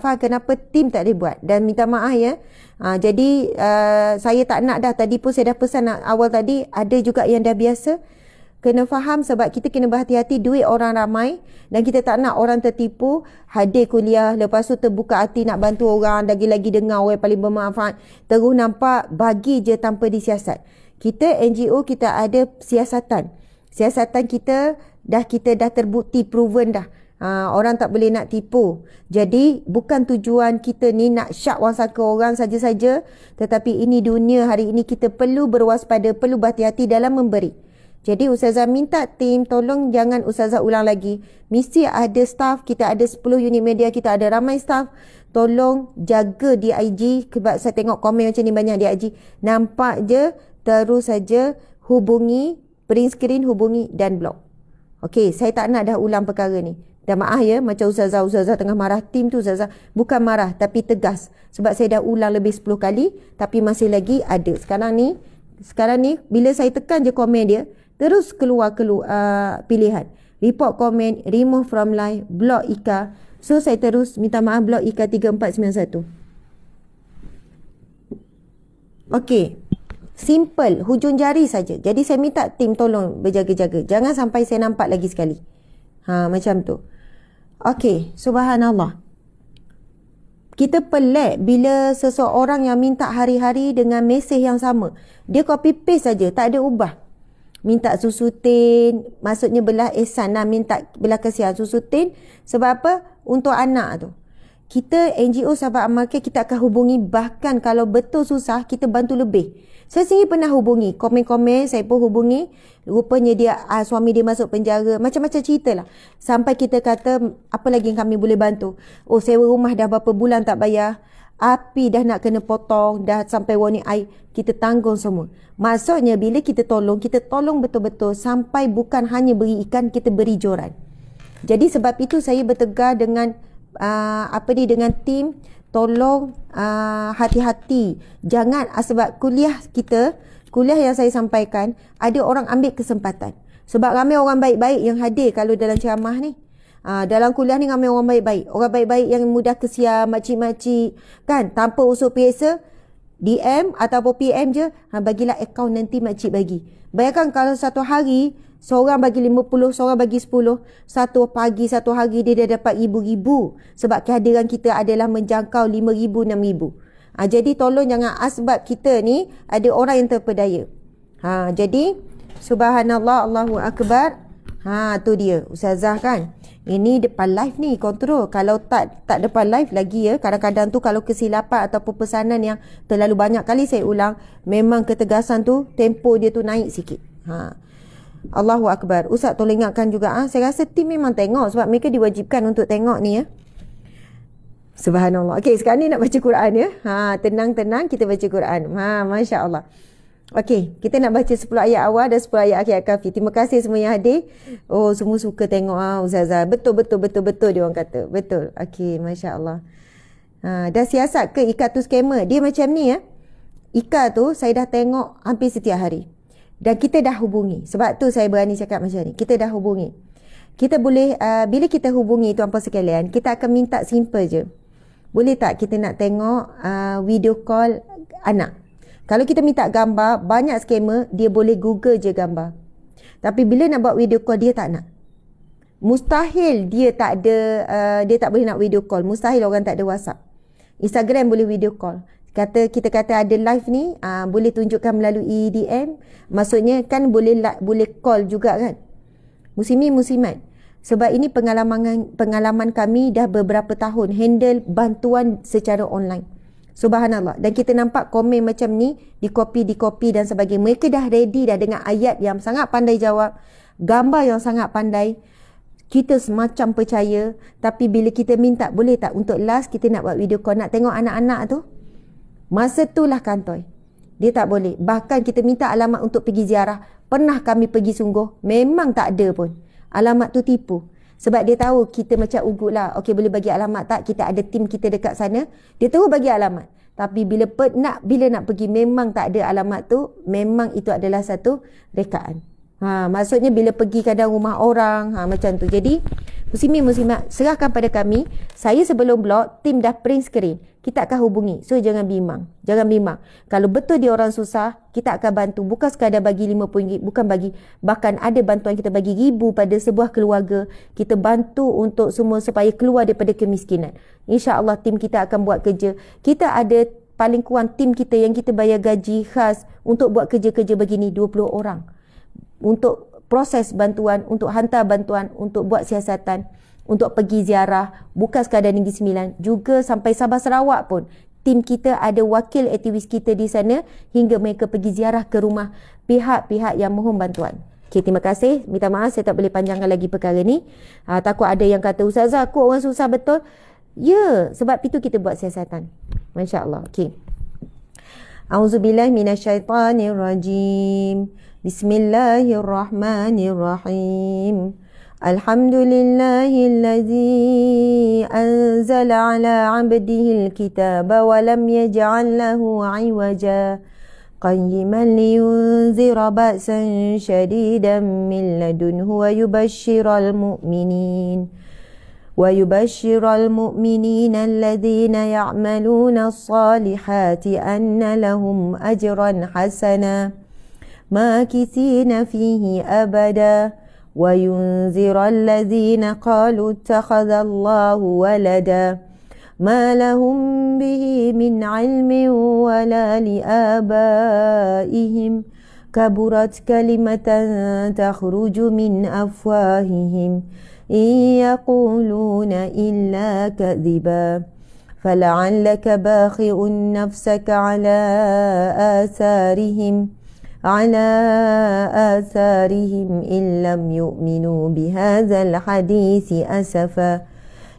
Speaker 1: faham kenapa tim tak boleh buat, dan minta maaf ya. Jadi saya tak nak dah. Tadi pun saya dah pesan awal tadi, ada juga yang dah biasa. Kena faham sebab kita kena berhati-hati, duit orang ramai dan kita tak nak orang tertipu, hadir kuliah lepas tu terbuka hati nak bantu orang, lagi-lagi dengar orang paling bermanfaat, terus nampak bagi je tanpa disiasat. Kita NGO kita ada siasatan. Siasatan kita dah terbukti, proven dah. Orang tak boleh nak tipu. Jadi bukan tujuan kita ni nak syak wangsaka orang saja-saja, tetapi ini dunia hari ini, kita perlu berwaspada, perlu berhati-hati dalam memberi. Jadi Ustazah minta tim tolong jangan Ustazah ulang lagi. Mesti ada staff, kita ada 10 unit media, kita ada ramai staff. Tolong jaga di IG, sebab saya tengok komen macam ni banyak di IG. Nampak je, terus saja hubungi, print screen, hubungi dan blog. Okey, saya tak nak dah ulang perkara ni. Dah maaf ya, macam Ustazah tengah marah tim tu. Ustazah bukan marah tapi tegas. Sebab saya dah ulang lebih 10 kali tapi masih lagi ada. Sekarang ni bila saya tekan je komen dia, terus keluar pilihan. Report komen, remove from live, block Ika. So saya terus minta maaf, block Ika 3491. Okey. Simple, hujung jari saja. Jadi saya minta tim tolong berjaga-jaga. Jangan sampai saya nampak lagi sekali. Macam tu. Okey, subhanallah. Kita pelik bila seseorang yang minta hari-hari dengan mesej yang sama. Dia copy paste saja, tak ada ubah. Minta susutin, maksudnya belah ihsan lah, minta belah kasihan susutin. Sebab apa? Untuk anak tu. Kita NGO Sahabat Amal Care, kita akan hubungi, bahkan kalau betul susah kita bantu lebih. Saya sendiri pernah hubungi, komen-komen saya pun hubungi. Rupanya dia suami dia masuk penjara, macam-macam cerita lah. Sampai kita kata apa lagi yang kami boleh bantu. Oh, sewa rumah dah berapa bulan tak bayar, api dah nak kena potong, dah sampai warning air, kita tanggung semua. Maksudnya bila kita tolong betul-betul, sampai bukan hanya beri ikan, kita beri joran. Jadi sebab itu saya bertegar dengan dengan tim, tolong hati-hati. Jangan sebab kuliah yang saya sampaikan, ada orang ambil kesempatan. Sebab ramai orang baik-baik yang hadir kalau dalam ceramah ni. Dalam kuliah ni ramai orang baik-baik. Orang baik-baik yang mudah kesian, makcik-makcik kan, tanpa usul PSA, DM ataupun PM je, bagilah akaun nanti makcik bagi. Bayangkan kalau satu hari seorang bagi 50, seorang bagi 10, satu hari dia dah dapat ribu-ribu. Sebab kehadiran kita adalah menjangkau 5,000, 6,000. Jadi tolong jangan sebab kita ni ada orang yang terpedaya. Jadi subhanallah, Allahu Akbar. Tu dia Ustazah kan. Ini depan live ni kontrol. Kalau tak depan live lagi ya, kadang-kadang tu kalau kesilapan ataupun pesanan yang terlalu banyak kali saya ulang, memang ketegasan tu, tempo dia tu naik sikit. Allahu Akbar. Ustaz tolong ingatkan juga. Saya rasa tim memang tengok sebab mereka diwajibkan untuk tengok ni ya. Subhanallah. Okey, sekarang ni nak baca Quran ya. Tenang-tenang kita baca Quran. Masya Allah. Okey, kita nak baca 10 ayat awal dan 10 ayat akhir Al-Kahfi. Terima kasih semua yang hadir. Oh, semua suka tengok Ustazah. Betul dia orang kata. Betul. Okey, Masya Allah. Dah siasat ke Ika tu scammer? Dia macam ni ya. Ika tu saya dah tengok hampir setiap hari. Dan kita dah hubungi. Sebab tu saya berani cakap macam ni. Kita dah hubungi. Kita boleh, bila kita hubungi tuan-puan sekalian, kita akan minta simple je. Boleh tak kita nak tengok video call anak? Kalau kita minta gambar, banyak scammer, dia boleh Google je gambar. Tapi bila nak buat video call, dia tak nak. Mustahil dia tak boleh nak video call. Mustahil orang tak ada WhatsApp. Instagram boleh video call. Kita kata ada live ni, boleh tunjukkan melalui DM. Maksudnya kan boleh call juga kan. Muslimat. Sebab ini pengalaman kami dah beberapa tahun handle bantuan secara online. Subhanallah. Dan kita nampak komen macam ni, di copy dan sebagainya. Mereka dah ready dah dengan ayat yang sangat pandai jawab, gambar yang sangat pandai. Kita semacam percaya. Tapi bila kita minta, boleh tak untuk last kita nak buat video call, nak tengok anak-anak tu, masa itulah kantoi. Dia tak boleh. Bahkan kita minta alamat untuk pergi ziarah. Pernah kami pergi sungguh, memang tak ada pun. Alamat tu tipu. Sebab dia tahu kita macam ugut lah. Okey, boleh bagi alamat tak? Kita ada tim kita dekat sana. Dia terus bagi alamat. Tapi bila nak pergi, memang tak ada alamat tu. Memang itu adalah satu rekaan. Maksudnya bila pergi kadang rumah orang, macam tu. Jadi Muslimin muslimat, serahkan pada kami. Saya sebelum blog, tim dah print screen. Kita akan hubungi. So jangan bimbang. Jangan bimbang. Kalau betul dia orang susah, kita akan bantu. Bukan sekadar bagi RM50, bukan bagi. Bahkan ada bantuan kita bagi RM1,000 pada sebuah keluarga. Kita bantu untuk semua supaya keluar daripada kemiskinan. InsyaAllah tim kita akan buat kerja. Kita ada paling kurang tim kita yang kita bayar gaji khas untuk buat kerja-kerja begini 20 orang. Untuk proses bantuan, untuk hantar bantuan, untuk buat siasatan, untuk pergi ziarah, bukan sekadar Negeri Sembilan, juga sampai Sabah Sarawak pun. Tim kita ada wakil aktivis kita di sana hingga mereka pergi ziarah ke rumah pihak-pihak yang mohon bantuan. Okay, terima kasih. Minta maaf saya tak boleh panjangkan lagi perkara ni. Takut ada yang kata, Ustazah, aku orang susah betul. Ya, sebab itu kita buat siasatan. Masya Allah. Okay. A'udzubillahi minasyaitanirrajim. Bismillahirrahmanirrahim. Alhamdulillahilladzi anzala ala 'abdihi al-kitaba wa lam yaj'al lahu 'iwaja qayyiman liyunzira ba'san shadidan min ladunhu wa yubashshiral mu'minin الذين يعملون الصالحات أن لهم أجرا حسنا ماكثين فيه أبدا وينذر الذين قالوا اتخذ الله ولدا ما لهم به من علم ولا لآبائهم كبرت كلمة تخرج من أفواههم إن يقولون إلا كذبا فلعلك باخع نفسك على آثارهم إن لم يؤمنوا بهذا الحديث أسفا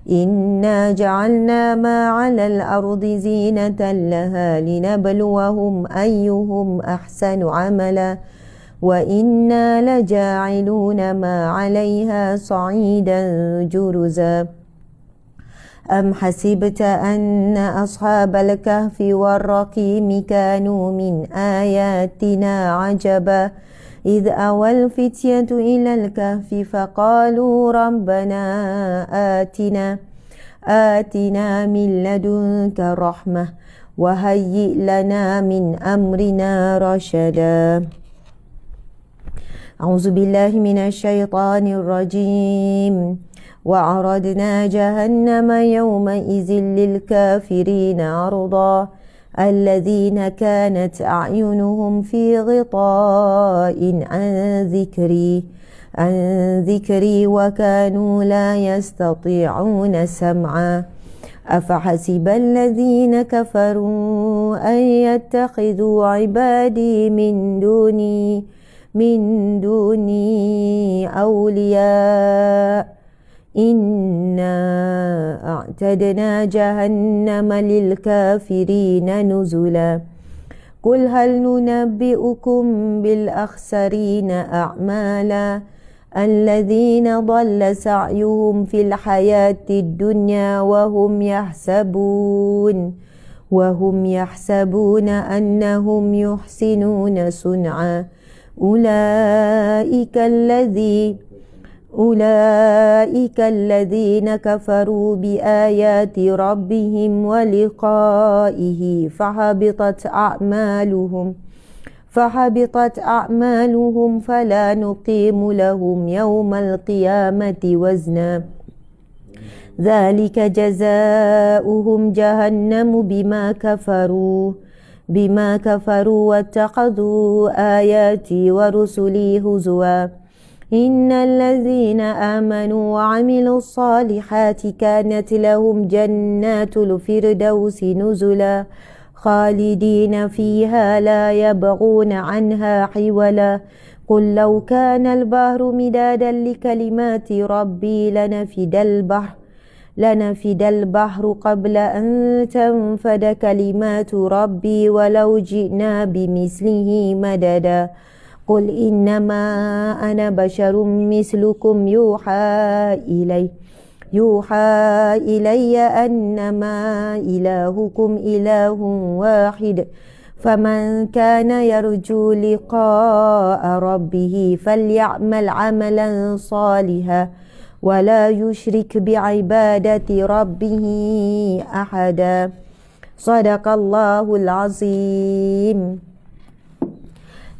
Speaker 1: إنا جعلنا ما على الأرض زينة لها لنبلوهم أيهم أحسن عملا وإنا لجاعلون ما عليها صعيدا جرزا أم حسبت أن أصحاب الكهف والرقيم كانوا من آياتنا عجبا إذ أوى الفتية إلى الكهف فقالوا ربنا آتنا من لدنك رحمة وهيئ لنا من أمرنا رشدا أعوذ بالله من الشيطان الرجيم وعرضنا جهنم يومئذ للكافرين عرضا الذين كانت أعينهم في غطاء عن ذكري وكانوا لا يستطيعون سمعا أفحسب الذين كفروا أن يتخذوا عبادي من دوني أولياء إنا أعتدنا جهنم للكافرين نزلا قل هل ننبئكم بالأخسرين أعمالا الذين ضل سعيهم في الحياة الدنيا وهم يحسبون أنهم يحسنون صنعا أولئك الذين كفروا بآيات ربهم ولقائه فحبطت أعمالهم فلا نقيم لهم يوم القيامة وزنا ذلك جزاؤهم جهنم بما كفروا واتخذوا آياتي ورسلي هزوا إن الذين آمنوا وعملوا الصالحات كانت لهم جنات الفردوس نزلا خالدين فيها لا يبغون عنها حولا قل لو كان البحر مدادا لكلمات ربي لنفد البحر قبل أن تنفد كلمات ربي ولو جئنا بمثله مددا قل إنما أنا بشر مثلكم يوحى إلي أنما إلهكم إله واحد فمن كان يرجو لقاء ربه فليعمل عملا صالحا ولا يشرك بعبادة ربه أحدا صدق الله العظيم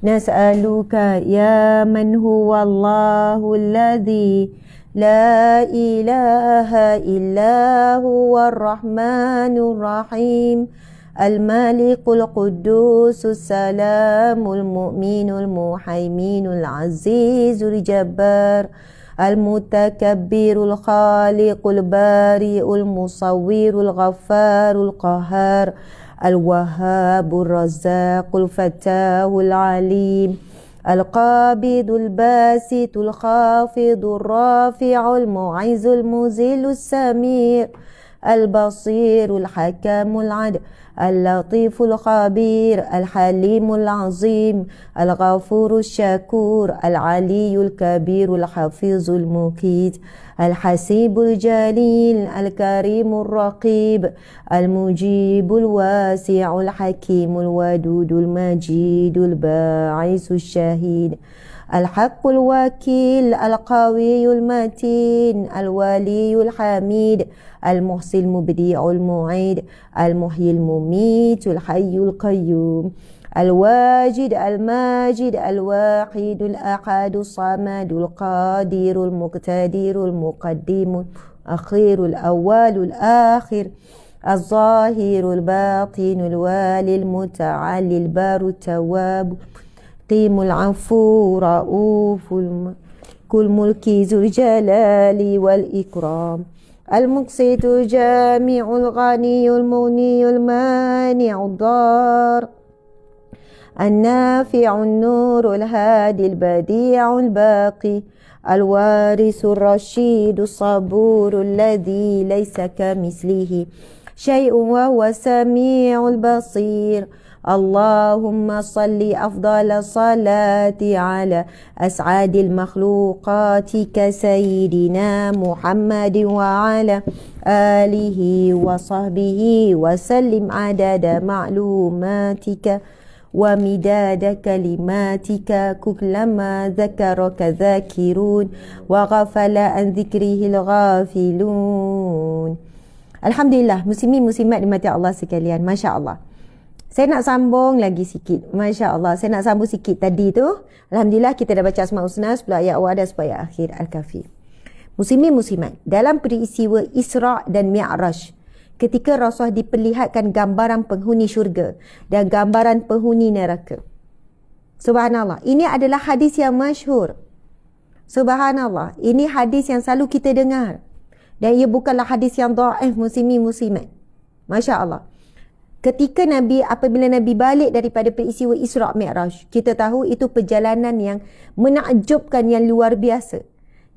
Speaker 1: نسألك يا من هو الله الذي لا إله إلا هو الرحمن الرحيم الملك القدوس السلام المؤمن المهيمن العزيز الجبار المتكبر الخالق البارئ المصور الغفار القهار الوهاب الرزاق الفتاه العليم القابض الباسط الخافض الرافع المعز المذل السميع البصير الحكم العدل اللطيف الخبير الحليم العظيم الغفور الشكور العلي الكبير الحفيظ المقيت الحسيب الجليل الكريم الرقيب المجيب الواسع الحكيم الودود المجيد الباعث الشهيد الحق الوكيل القوي المتين الولي الحميد المحصي المبدع المعيد المحيي المميت الحي القيوم الواجد الماجد الواحد الأحد الصمد القادر المقتدر المقدم الأخير الأول الآخر الظاهر الباطن الوالي المتعالي البار التواب قيم العفو رؤوف كل ملك ذو الجلال والإكرام المقسط جامع الغني المغني المانع الضار النافع النور الهادي البديع الباقي الوارث الرشيد الصبور الذي ليس كمثله شيء وهو السميع البصير اللهم صل أفضل الصلاة على أسعد المخلوقات كسيدنا محمد وعلى آله وصحبه وسلم عدد معلوماتك ومداد كلماتك كلما ذكرك ذاكرون وغفل عن ذكره الغافلون. Alhamdulillah, muslimin muslimat dimati Allah sekalian, Masya Allah. Saya nak sambung lagi sikit, Masya Allah. Saya nak sambung sikit tadi tu. Alhamdulillah kita dah baca Asma'ul Husna 10 ayat awal dan 10 ayat akhir Al-Kahfi. Muslimin muslimat, dalam peristiwa Isra' dan Mi'raj, ketika Rasulullah diperlihatkan gambaran penghuni syurga dan gambaran penghuni neraka. Subhanallah, ini adalah hadis yang masyhur. Subhanallah, ini hadis yang selalu kita dengar. Dan ia bukanlah hadis yang dhaif, muslimin muslimat. Masya Allah. Ketika apabila Nabi balik daripada peristiwa Isra' Mi'raj, kita tahu itu perjalanan yang menakjubkan, yang luar biasa.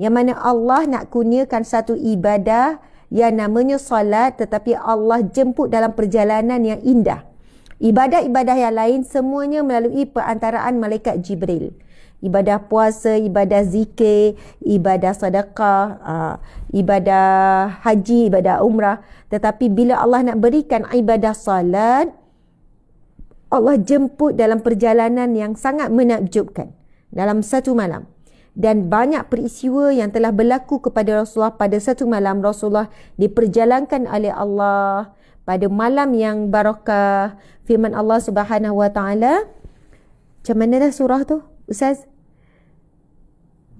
Speaker 1: Yang mana Allah nak kurniakan satu ibadah yang namanya salat, tetapi Allah jemput dalam perjalanan yang indah. Ibadah-ibadah yang lain semuanya melalui perantaraan malaikat Jibril. Ibadah puasa, ibadah zikir, ibadah sedekah, ibadah haji, ibadah umrah. Tetapi bila Allah nak berikan ibadah salat, Allah jemput dalam perjalanan yang sangat menakjubkan dalam satu malam. Dan banyak peristiwa yang telah berlaku kepada Rasulullah pada satu malam. Rasulullah diperjalankan oleh Allah pada malam yang barakah. Firman Allah Subhanahu Wa Taala. Macam mana dah surah tu, Ustaz?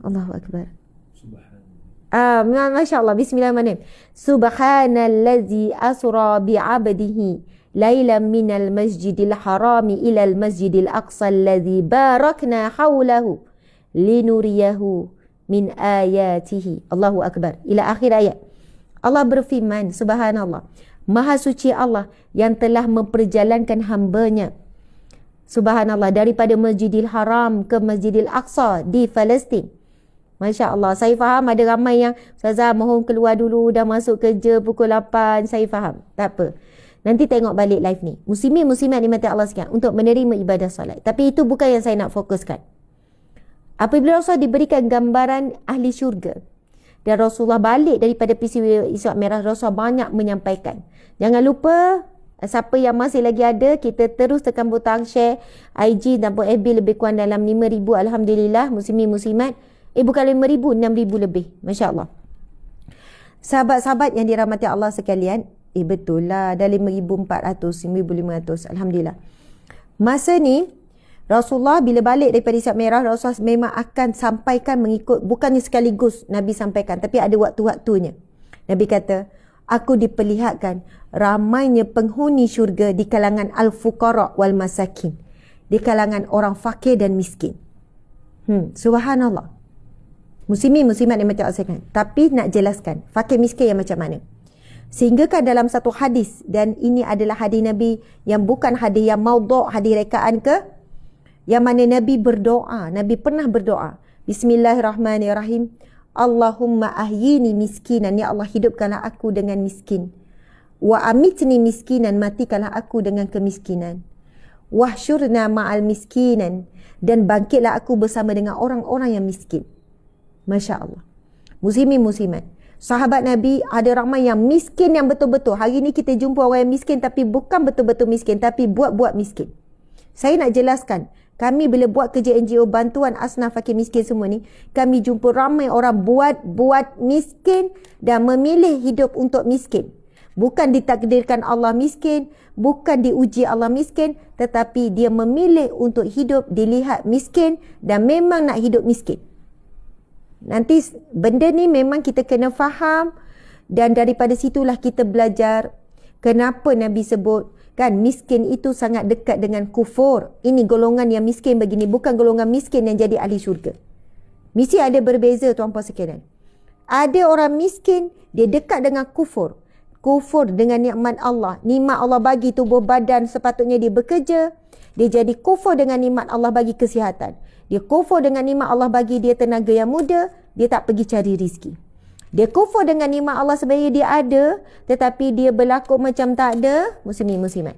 Speaker 1: Allahu Akbar. Masya Allah. Bismillahirrahmanirrahim. Subhanallazi asra bi'abdihi laylan minal masjidil harami ilal masjidil aqsa allazi barakna hawlahu linuriyahu min ayatihi. Allahu Akbar. Ila akhir ayat. Allah berfirman, subhanallah, Maha suci Allah yang telah memperjalankan hambanya, subhanallah, daripada Masjidil Haram ke Masjidil Aqsa di Palestin. Masya Allah. Saya faham ada ramai yang, Ustazah mohon keluar dulu, dah masuk kerja pukul 8. Saya faham. Tak apa. Nanti tengok balik live ni. Muslimin muslimat dimati Allah sekalian, untuk menerima ibadah salat. Tapi itu bukan yang saya nak fokuskan. Apabila Rasulullah diberikan gambaran ahli syurga dan Rasulullah balik daripada peristiwa Isra' Mi'raj, Rasulullah banyak menyampaikan. Jangan lupa, siapa yang masih lagi ada, kita terus tekan butang share IG dan FB, lebih kurang dalam 5,000. Alhamdulillah, muslimin muslimat. Bukan 5,000, 6,000 lebih. Masya Allah. Sahabat-sahabat yang dirahmati Allah sekalian, betul lah, dah 5,400, 5,500. Alhamdulillah. Masa ni, Rasulullah bila balik daripada Isra Mi'raj, Rasulullah memang akan sampaikan mengikut, bukannya sekaligus Nabi sampaikan, tapi ada waktu-waktunya. Nabi kata, aku diperlihatkan ramainya penghuni syurga di kalangan al-fuqara wal masakin. Di kalangan orang fakir dan miskin. Subhanallah. Muslimin muslimat yang macam saya kan. Tapi nak jelaskan fakir miskin yang macam mana. Sehingga kan dalam satu hadis, dan ini adalah hadis Nabi yang bukan hadis yang maudhu', hadis rekaan ke, yang mana Nabi berdoa. Nabi pernah berdoa, Bismillahirrahmanirrahim, Allahumma ahyini miskinan, ya Allah hidupkanlah aku dengan miskin. Wa amitni miskinan, matikanlah aku dengan kemiskinan. Wahsyurna ma'al miskinan, dan bangkitlah aku bersama dengan orang-orang yang miskin. Masya Allah. Muslimin muslimat, sahabat Nabi ada ramai yang miskin yang betul-betul. Hari ni kita jumpa orang yang miskin tapi bukan betul-betul miskin, tapi buat-buat miskin. Saya nak jelaskan, kami bila buat kerja NGO bantuan asnaf fakir miskin semua ni, kami jumpa ramai orang buat miskin dan memilih hidup untuk miskin. Bukan ditakdirkan Allah miskin, bukan diuji Allah miskin, tetapi dia memilih untuk hidup dilihat miskin dan memang nak hidup miskin. Nanti benda ni memang kita kena faham, dan daripada situlah kita belajar kenapa Nabi sebut kan miskin itu sangat dekat dengan kufur. Ini golongan yang miskin begini, bukan golongan miskin yang jadi ahli syurga. Mesti ada berbeza tuan-puan sekalian. Ada orang miskin, dia dekat dengan kufur. Kufur dengan nikmat Allah. Nikmat Allah bagi tubuh badan, sepatutnya dia bekerja. Dia jadi kufur dengan nikmat Allah bagi kesihatan. Dia kufur dengan nikmat Allah bagi dia tenaga yang muda, dia tak pergi cari rizki. Dia kufur dengan nikmat Allah sebenarnya dia ada, tetapi dia berlaku macam tak ada. Muslimin muslimat,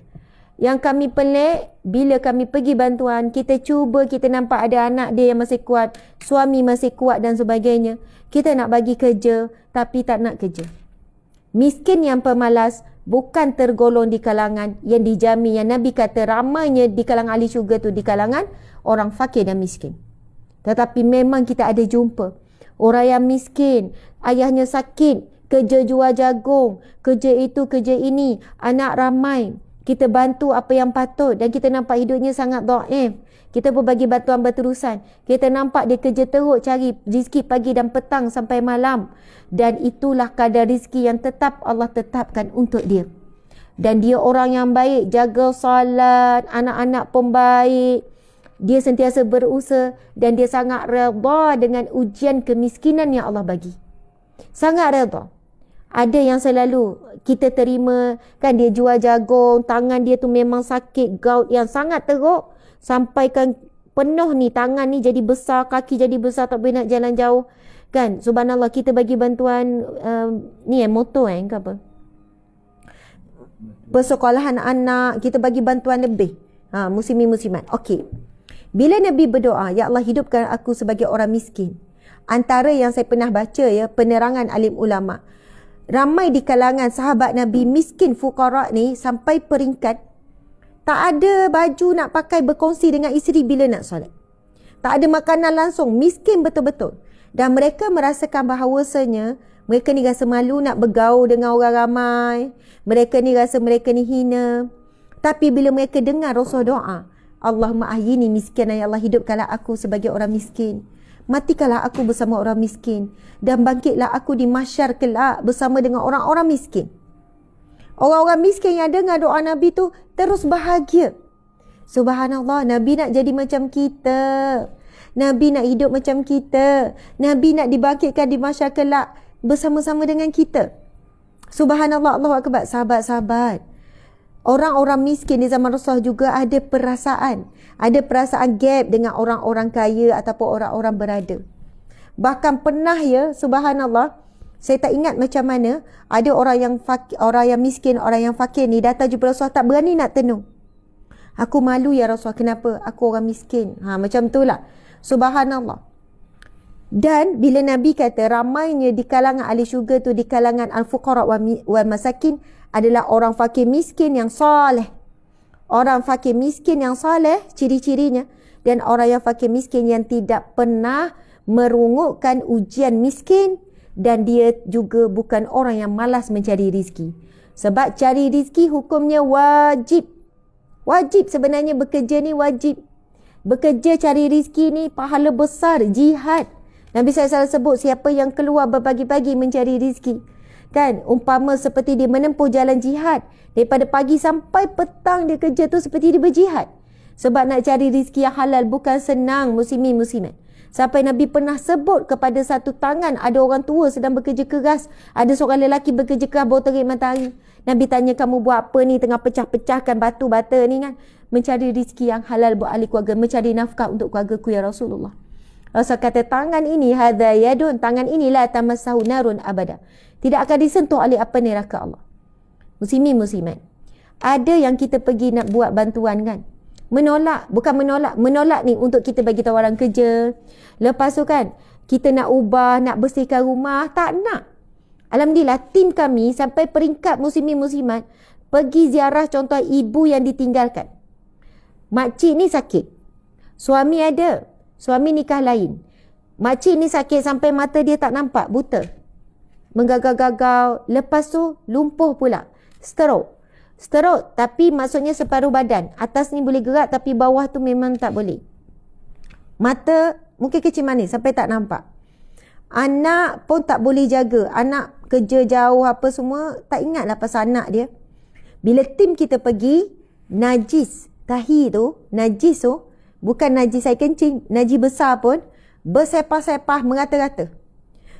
Speaker 1: yang kami pelik, bila kami pergi bantuan, kita cuba, kita nampak ada anak dia yang masih kuat, suami masih kuat dan sebagainya. Kita nak bagi kerja, tapi tak nak kerja. Miskin yang pemalas bukan tergolong di kalangan yang dijamin, yang Nabi kata ramainya di kalangan ahli syurga tu di kalangan orang fakir dan miskin. Tetapi memang kita ada jumpa orang yang miskin, ayahnya sakit, kerja jual jagung, kerja itu, kerja ini, anak ramai. Kita bantu apa yang patut dan kita nampak hidupnya sangat dhaif. Kita pun bagi bantuan berterusan. Kita nampak dia kerja teruk cari rezeki pagi dan petang sampai malam. Dan itulah kadar rezeki yang tetap Allah tetapkan untuk dia. Dan dia orang yang baik, jaga salat, anak-anak pun baik. Dia sentiasa berusaha dan dia sangat redha dengan ujian kemiskinan yang Allah bagi. Sangat redha. Ada yang selalu kita terima, kan dia jual jagung, tangan dia tu memang sakit, gout yang sangat teruk. Sampaikan penuh ni, tangan ni jadi besar, kaki jadi besar, tak boleh nak jalan jauh. Kan, subhanallah, kita bagi bantuan motor ke apa? Persekolahan anak, kita bagi bantuan lebih. Muslimin muslimat. Okey. Bila Nabi berdoa, ya Allah hidupkan aku sebagai orang miskin. Antara yang saya pernah baca ya, penerangan alim ulama. Ramai di kalangan sahabat Nabi miskin fuqara ni sampai peringkat tak ada baju nak pakai berkongsi dengan isteri bila nak solat. Tak ada makanan langsung, miskin betul-betul. Dan mereka merasakan bahawasanya mereka ni rasa malu nak bergaul dengan orang ramai. Mereka ni rasa mereka ni hina. Tapi bila mereka dengar Rasul doa, Allahumma ahyini miskinan, ya Allah hidupkanlah aku sebagai orang miskin. Matikanlah aku bersama orang miskin. Dan bangkitlah aku di mahsyar kelak bersama dengan orang-orang miskin. Orang-orang miskin yang dengar doa Nabi tu terus bahagia. Subhanallah, Nabi nak jadi macam kita. Nabi nak hidup macam kita. Nabi nak dibangkitkan di mahsyar kelak bersama-sama dengan kita. Subhanallah, Allahu Akbar. Sahabat-sahabat, orang-orang miskin di zaman Rasulullah juga ada perasaan. Ada perasaan gap dengan orang-orang kaya ataupun orang-orang berada. Bahkan pernah ya, subhanallah, saya tak ingat macam mana, ada orang yang orang yang miskin, orang yang fakir ni datang jumpa Rasulullah, tak berani nak tenung. Aku malu ya Rasulullah, kenapa? Aku orang miskin. Macam itulah. Subhanallah. Dan bila Nabi kata ramainya di kalangan ahli syurga tu di kalangan al-fuqara wal masakin adalah orang fakir miskin yang soleh. Orang fakir miskin yang soleh ciri-cirinya, dan orang yang fakir miskin yang tidak pernah merungukkan ujian miskin, dan dia juga bukan orang yang malas mencari rizki. Sebab cari rizki hukumnya wajib. Wajib sebenarnya bekerja ni wajib. Bekerja cari rizki ni pahala besar, jihad. Nabi SAW sebut siapa yang keluar berbagi-bagi mencari rizki. Kan, umpama seperti dia menempuh jalan jihad. Daripada pagi sampai petang dia kerja tu seperti dia berjihad. Sebab nak cari rizki yang halal bukan senang, muslimin muslimat. Sampai Nabi pernah sebut kepada satu tangan ada orang tua sedang bekerja keras. Ada seorang lelaki bekerja keras bawah terik matahari. Nabi tanya, kamu buat apa ni? Tengah pecah-pecahkan batu bata ni kan. Mencari rizki yang halal buat ahli keluarga. Mencari nafkah untuk keluargaku ya Rasulullah. Rasul kata tangan ini, hadha yadun. Tangan inilah tamassahu narun abada. Tidak akan disentuh oleh apa neraka Allah. Muslimin muslimat. Ada yang kita pergi nak buat bantuan kan. Menolak, bukan menolak ni untuk kita bagi tahu orang kerja. Lepas tu kan kita nak ubah, nak bersihkan rumah, tak nak. Alhamdulillah tim kami sampai peringkat muslimin muslimat pergi ziarah contoh ibu yang ditinggalkan. Makcik ni sakit, suami ada, suami nikah lain. Makcik ni sakit sampai mata dia tak nampak, buta, menggagal-gagal. Lepas tu lumpuh pula, stroke, tapi maksudnya separuh badan. Atas ni boleh gerak tapi bawah tu memang tak boleh. Mata mungkin kecil manis sampai tak nampak. Anak pun tak boleh jaga. Anak kerja jauh apa semua, tak ingatlah pasal anak dia. Bila tim kita pergi, najis tahi tu, najis tu bukan najis air kencing, najis besar pun bersepah-sepah, merata-rata.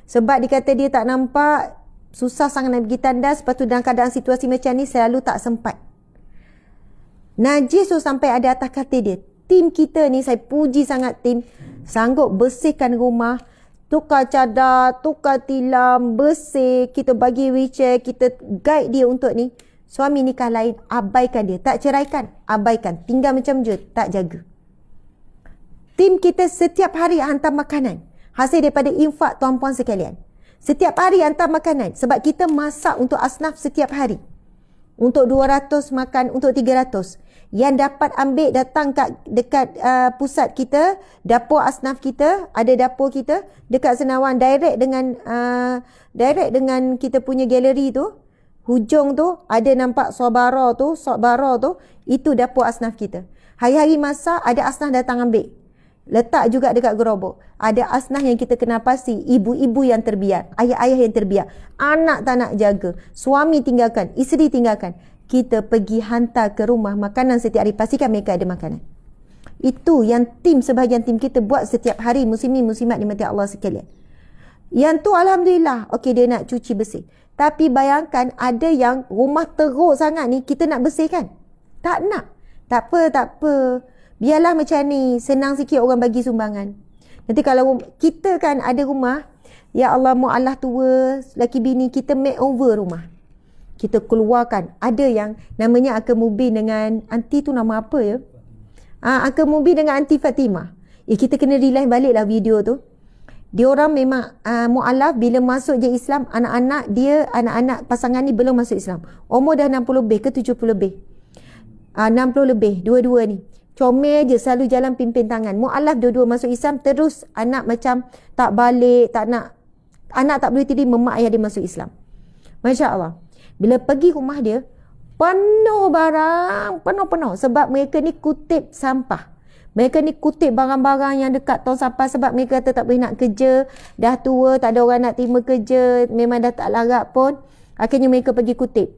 Speaker 1: Sebab dikata dia tak nampak, susah sangat nak pergi tandas. Lepas tu dalam keadaan situasi macam ni selalu tak sempat. Najis tu sampai ada atas katil dia. Tim kita ni, saya puji sangat tim, sanggup bersihkan rumah, tukar cadar, tukar tilam, bersih. Kita bagi wheelchair, kita guide dia untuk ni. Suami nikah lain, abaikan dia. Tak ceraikan, abaikan. Tinggal macam je, tak jaga. Tim kita setiap hari hantar makanan. Hasil daripada infak tuan-puan sekalian. Setiap hari hantar makanan. Sebab kita masak untuk asnaf setiap hari. Untuk 200 makan, untuk 300. Yang dapat ambil datang dekat pusat kita, dapur asnaf kita, ada dapur kita dekat Senawan, direct dengan kita punya galeri tu. Hujung tu ada nampak sobara tu, itu dapur asnaf kita. Hari-hari masak ada asnaf datang ambil. Letak juga dekat gerobok. Ada asnaf yang kita kenal pasti, ibu-ibu yang terbiar, ayah-ayah yang terbiar, anak tak nak jaga, suami tinggalkan, isteri tinggalkan. Kita pergi hantar ke rumah makanan setiap hari, pastikan mereka ada makanan. Itu yang sebahagian tim kita buat setiap hari, muslimin muslimat dimati Allah sekalian. Yang tu alhamdulillah, okey dia nak cuci bersih. Tapi bayangkan ada yang rumah teruk sangat ni, kita nak bersihkan. Tak nak. Tak apa. Biarlah macam ni, senang sikit orang bagi sumbangan. Nanti kalau kita kan ada rumah, ya Allah mu'alah tua, laki bini, kita make over rumah. Kita keluarkan. Ada yang namanya Uncle Mubin dengan aunty tu nama apa ya? Uncle Mubin dengan aunty Fatimah. Kita kena realize balik lah video tu. Dia orang memang mu'alaf bila masuk je Islam, anak-anak pasangan ni belum masuk Islam. Umur dah 60 lebih ke 70 lebih. 60 lebih, dua-dua ni. Comel je, selalu jalan pimpin tangan. Mu'alaf dua-dua masuk Islam, terus anak macam tak balik, tak nak. Anak tak boleh terima mak ayah dia masuk Islam. Masya Allah. Bila pergi rumah dia, penuh barang, penuh. Sebab mereka ni kutip sampah. Mereka ni kutip barang-barang yang dekat tong sampah sebab mereka kata tak boleh nak kerja. Dah tua, tak ada orang nak terima kerja. Memang dah tak larat pun. Akhirnya mereka pergi kutip.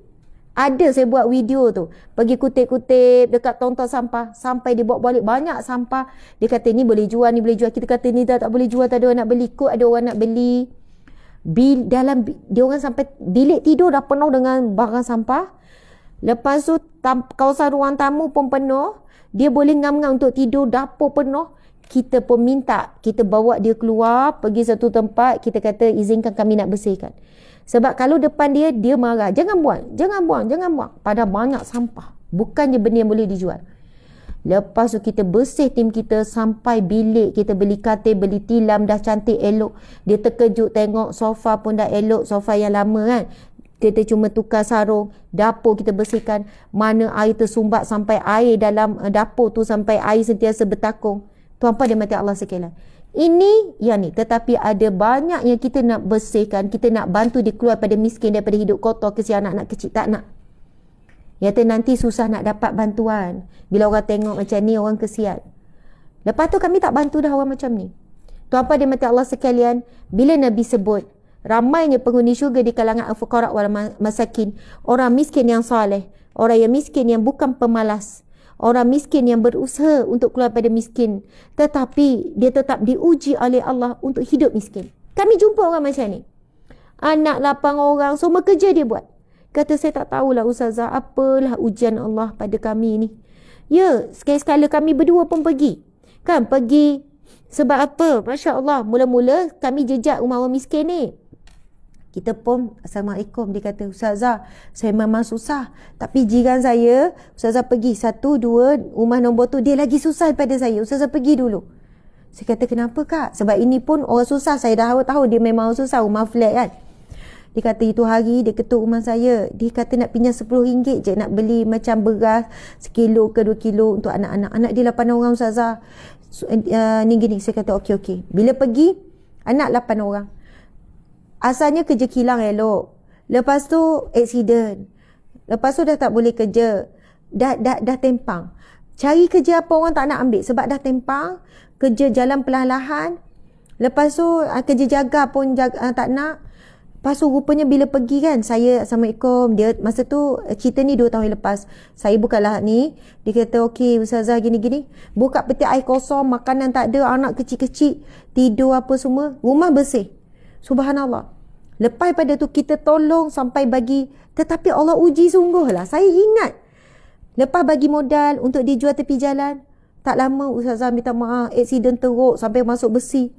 Speaker 1: Ada saya buat video tu. Pergi kutip-kutip dekat tong sampah. Sampai dia bawa balik banyak sampah. Dia kata ni boleh jual, ni boleh jual. Kita kata ni tak boleh jual, tak ada orang nak beli. Kok ada orang nak beli. Dia orang sampai bilik tidur dah penuh dengan barang sampah. Lepas tu kawasan ruang tamu pun penuh. Dia boleh ngam-ngam untuk tidur, dapur penuh. Kita pun minta, kita bawa dia keluar, pergi satu tempat, kita kata izinkan kami nak bersihkan. Sebab kalau depan dia marah. Jangan buang. Padahal banyak sampah. Bukannya benda yang boleh dijual. Lepas tu kita bersih tim kita sampai bilik. Kita beli katil, beli tilam, dah cantik, elok. Dia terkejut tengok sofa pun dah elok. Sofa yang lama kan. Kita cuma tukar sarung. Dapur kita bersihkan. Mana air tersumbat sampai air dalam dapur tu, sampai air sentiasa bertakung. Tuan-puan dia mati Allah sekalian.
Speaker 2: Ini yang ni. Tetapi ada banyak yang kita nak bersihkan, kita nak bantu dia keluar pada miskin daripada hidup kotor, kesian anak-anak kecil. Tak nak. Kata nanti susah nak dapat bantuan. Bila orang tengok macam ni, orang kesian. Lepas tu kami tak bantu dah orang macam ni. Tuan-tuan dan mati Allah sekalian, bila Nabi sebut ramainya penghuni syurga di kalangan al-fuqara wal masakin, orang miskin yang soleh, orang yang miskin yang bukan pemalas, orang miskin yang berusaha untuk keluar pada miskin, tetapi dia tetap diuji oleh Allah untuk hidup miskin. Kami jumpa orang macam ni. Anak 8 orang, semua kerja dia buat. Kata, saya tak tahulah Ustazah, apalah ujian Allah pada kami ni. Ya, sekali-sekala kami berdua pun pergi. Kan, pergi sebab apa? Masya Allah, mula-mula kami jejak rumah orang miskin ni. Kita pun, Assalamualaikum, dia kata, Ustazah, saya memang susah. Tapi jiran saya, Ustazah pergi 1, 2, rumah nombor tu, dia lagi susah daripada saya. Ustazah pergi dulu. Saya kata, kenapa kak? Sebab ini pun orang susah. Saya dah tahu dia memang orang susah, rumah flat kan. Dia kata itu hari dia ketuk rumah saya. Dia kata nak pinjam RM10 je nak beli macam beras 1 kilo ke 2 kilo untuk anak-anak. Anak dia 8 orang Ustazah. Ni gini. Saya kata okey. Bila pergi, anak 8 orang. Asalnya kerja kilang elok. Lepas tu accident. Lepas tu dah tak boleh kerja. Dah tempang. Cari kerja apa orang tak nak ambil sebab dah tempang. Kerja jalan perlahan-lahan. Lepas tu kerja jaga pun tak nak. Lepas tu rupanya bila pergi kan, saya Assalamualaikum, dia masa tu cerita ni 2 tahun lepas. Saya bukalah ni, dia kata okey Ustazah gini-gini. Buka peti air kosong, makanan tak ada, anak kecil-kecil tidur apa semua, rumah bersih. Subhanallah. Lepas pada tu kita tolong sampai bagi, tetapi Allah uji sungguh lah. Saya ingat lepas bagi modal untuk dijual tepi jalan, tak lama Ustazah minta maaf, aksiden teruk sampai masuk besi.